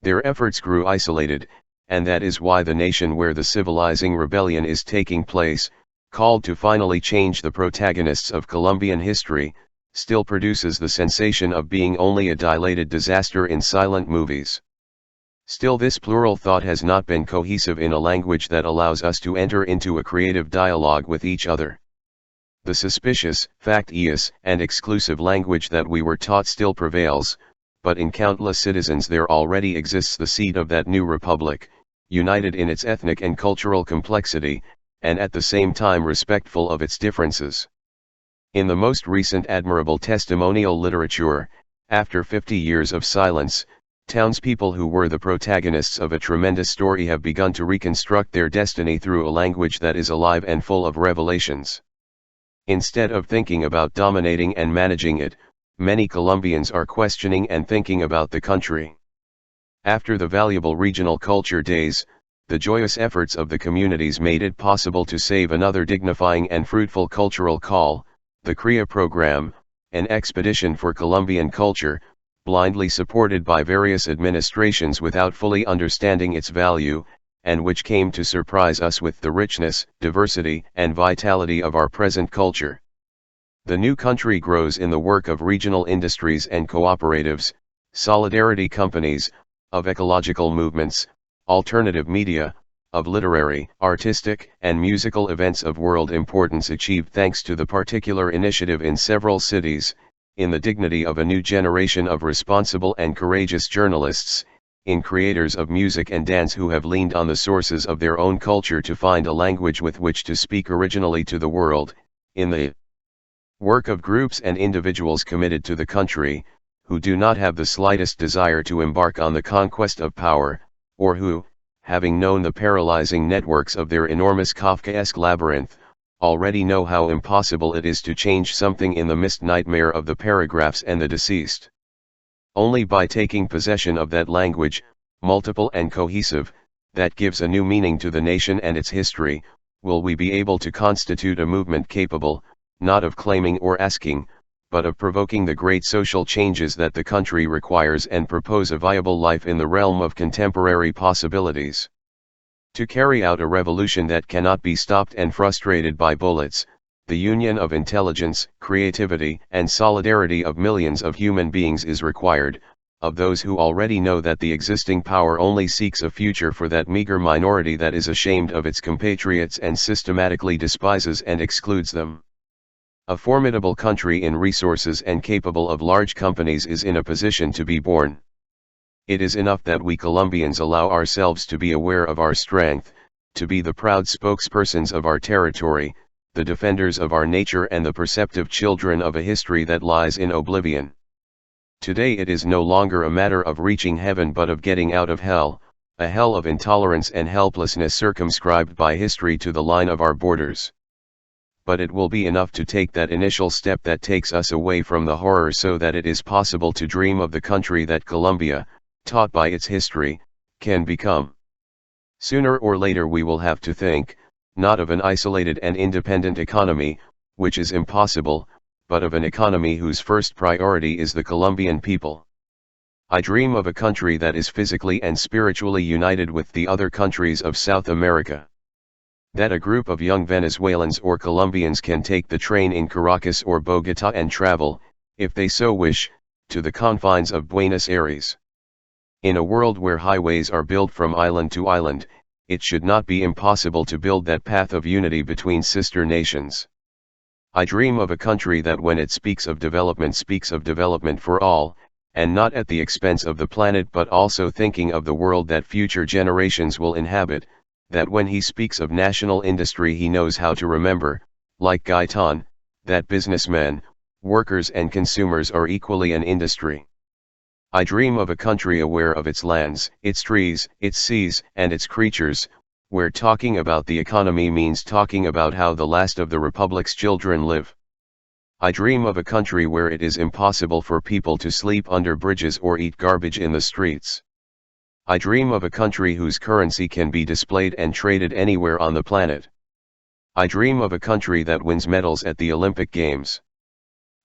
Their efforts grew isolated, and that is why the nation where the civilizing rebellion is taking place, called to finally change the protagonists of Colombian history, still produces the sensation of being only a dilated disaster in silent movies. Still, this plural thought has not been cohesive in a language that allows us to enter into a creative dialogue with each other. The suspicious, factious, and exclusive language that we were taught still prevails, but in countless citizens there already exists the seed of that new republic, united in its ethnic and cultural complexity, and at the same time respectful of its differences. In the most recent admirable testimonial literature, after 50 years of silence, townspeople who were the protagonists of a tremendous story have begun to reconstruct their destiny through a language that is alive and full of revelations. Instead of thinking about dominating and managing it, many Colombians are questioning and thinking about the country. After the valuable regional culture days, the joyous efforts of the communities made it possible to save another dignifying and fruitful cultural call, the CREA program, an expedition for Colombian culture, blindly supported by various administrations without fully understanding its value, and which came to surprise us with the richness, diversity, and vitality of our present culture. The new country grows in the work of regional industries and cooperatives, solidarity companies, of ecological movements, alternative media, of literary, artistic, and musical events of world importance achieved thanks to the particular initiative in several cities, in the dignity of a new generation of responsible and courageous journalists, in creators of music and dance who have leaned on the sources of their own culture to find a language with which to speak originally to the world, in the work of groups and individuals committed to the country, who do not have the slightest desire to embark on the conquest of power, or who, having known the paralyzing networks of their enormous Kafkaesque labyrinth, already know how impossible it is to change something in the mist nightmare of the paragraphs and the deceased. Only by taking possession of that language, multiple and cohesive, that gives a new meaning to the nation and its history, will we be able to constitute a movement capable, not of claiming or asking, but of provoking the great social changes that the country requires and propose a viable life in the realm of contemporary possibilities. To carry out a revolution that cannot be stopped and frustrated by bullets, the union of intelligence, creativity, and solidarity of millions of human beings is required, of those who already know that the existing power only seeks a future for that meager minority that is ashamed of its compatriots and systematically despises and excludes them. A formidable country in resources and capable of large companies is in a position to be born. It is enough that we Colombians allow ourselves to be aware of our strength, to be the proud spokespersons of our territory, the defenders of our nature and the perceptive children of a history that lies in oblivion. Today it is no longer a matter of reaching heaven but of getting out of hell, a hell of intolerance and helplessness circumscribed by history to the line of our borders. But it will be enough to take that initial step that takes us away from the horror so that it is possible to dream of the country that Colombia, taught by its history, can become. Sooner or later we will have to think, not of an isolated and independent economy, which is impossible, but of an economy whose first priority is the Colombian people. I dream of a country that is physically and spiritually united with the other countries of South America. That a group of young Venezuelans or Colombians can take the train in Caracas or Bogotá and travel, if they so wish, to the confines of Buenos Aires. In a world where highways are built from island to island, it should not be impossible to build that path of unity between sister nations. I dream of a country that when it speaks of development for all, and not at the expense of the planet but also thinking of the world that future generations will inhabit, that when he speaks of national industry he knows how to remember, like Gaetan, that businessmen, workers and consumers are equally an industry. I dream of a country aware of its lands, its trees, its seas, and its creatures, where talking about the economy means talking about how the last of the Republic's children live. I dream of a country where it is impossible for people to sleep under bridges or eat garbage in the streets. I dream of a country whose currency can be displayed and traded anywhere on the planet. I dream of a country that wins medals at the Olympic Games.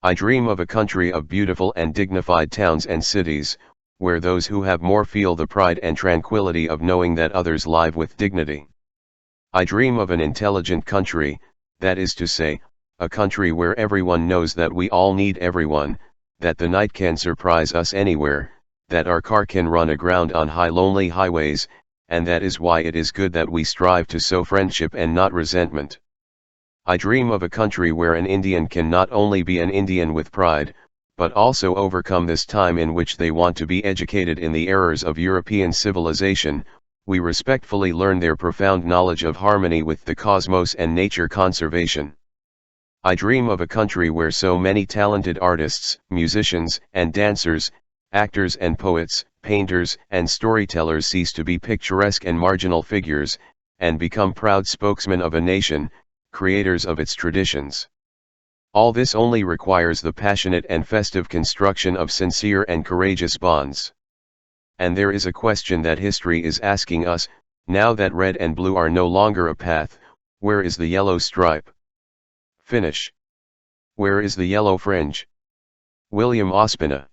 I dream of a country of beautiful and dignified towns and cities, where those who have more feel the pride and tranquility of knowing that others live with dignity. I dream of an intelligent country, that is to say, a country where everyone knows that we all need everyone, that the night can surprise us anywhere, that our car can run aground on high lonely highways, and that is why it is good that we strive to sow friendship and not resentment. I dream of a country where an Indian can not only be an Indian with pride, but also overcome this time in which they want to be educated in the errors of European civilization. We respectfully learn their profound knowledge of harmony with the cosmos and nature conservation. I dream of a country where so many talented artists, musicians and dancers, actors and poets, painters and storytellers cease to be picturesque and marginal figures, and become proud spokesmen of a nation, creators of its traditions. All this only requires the passionate and festive construction of sincere and courageous bonds. And there is a question that history is asking us, now that red and blue are no longer a path, where is the yellow stripe? Finish. Where is the yellow fringe? William Ospina.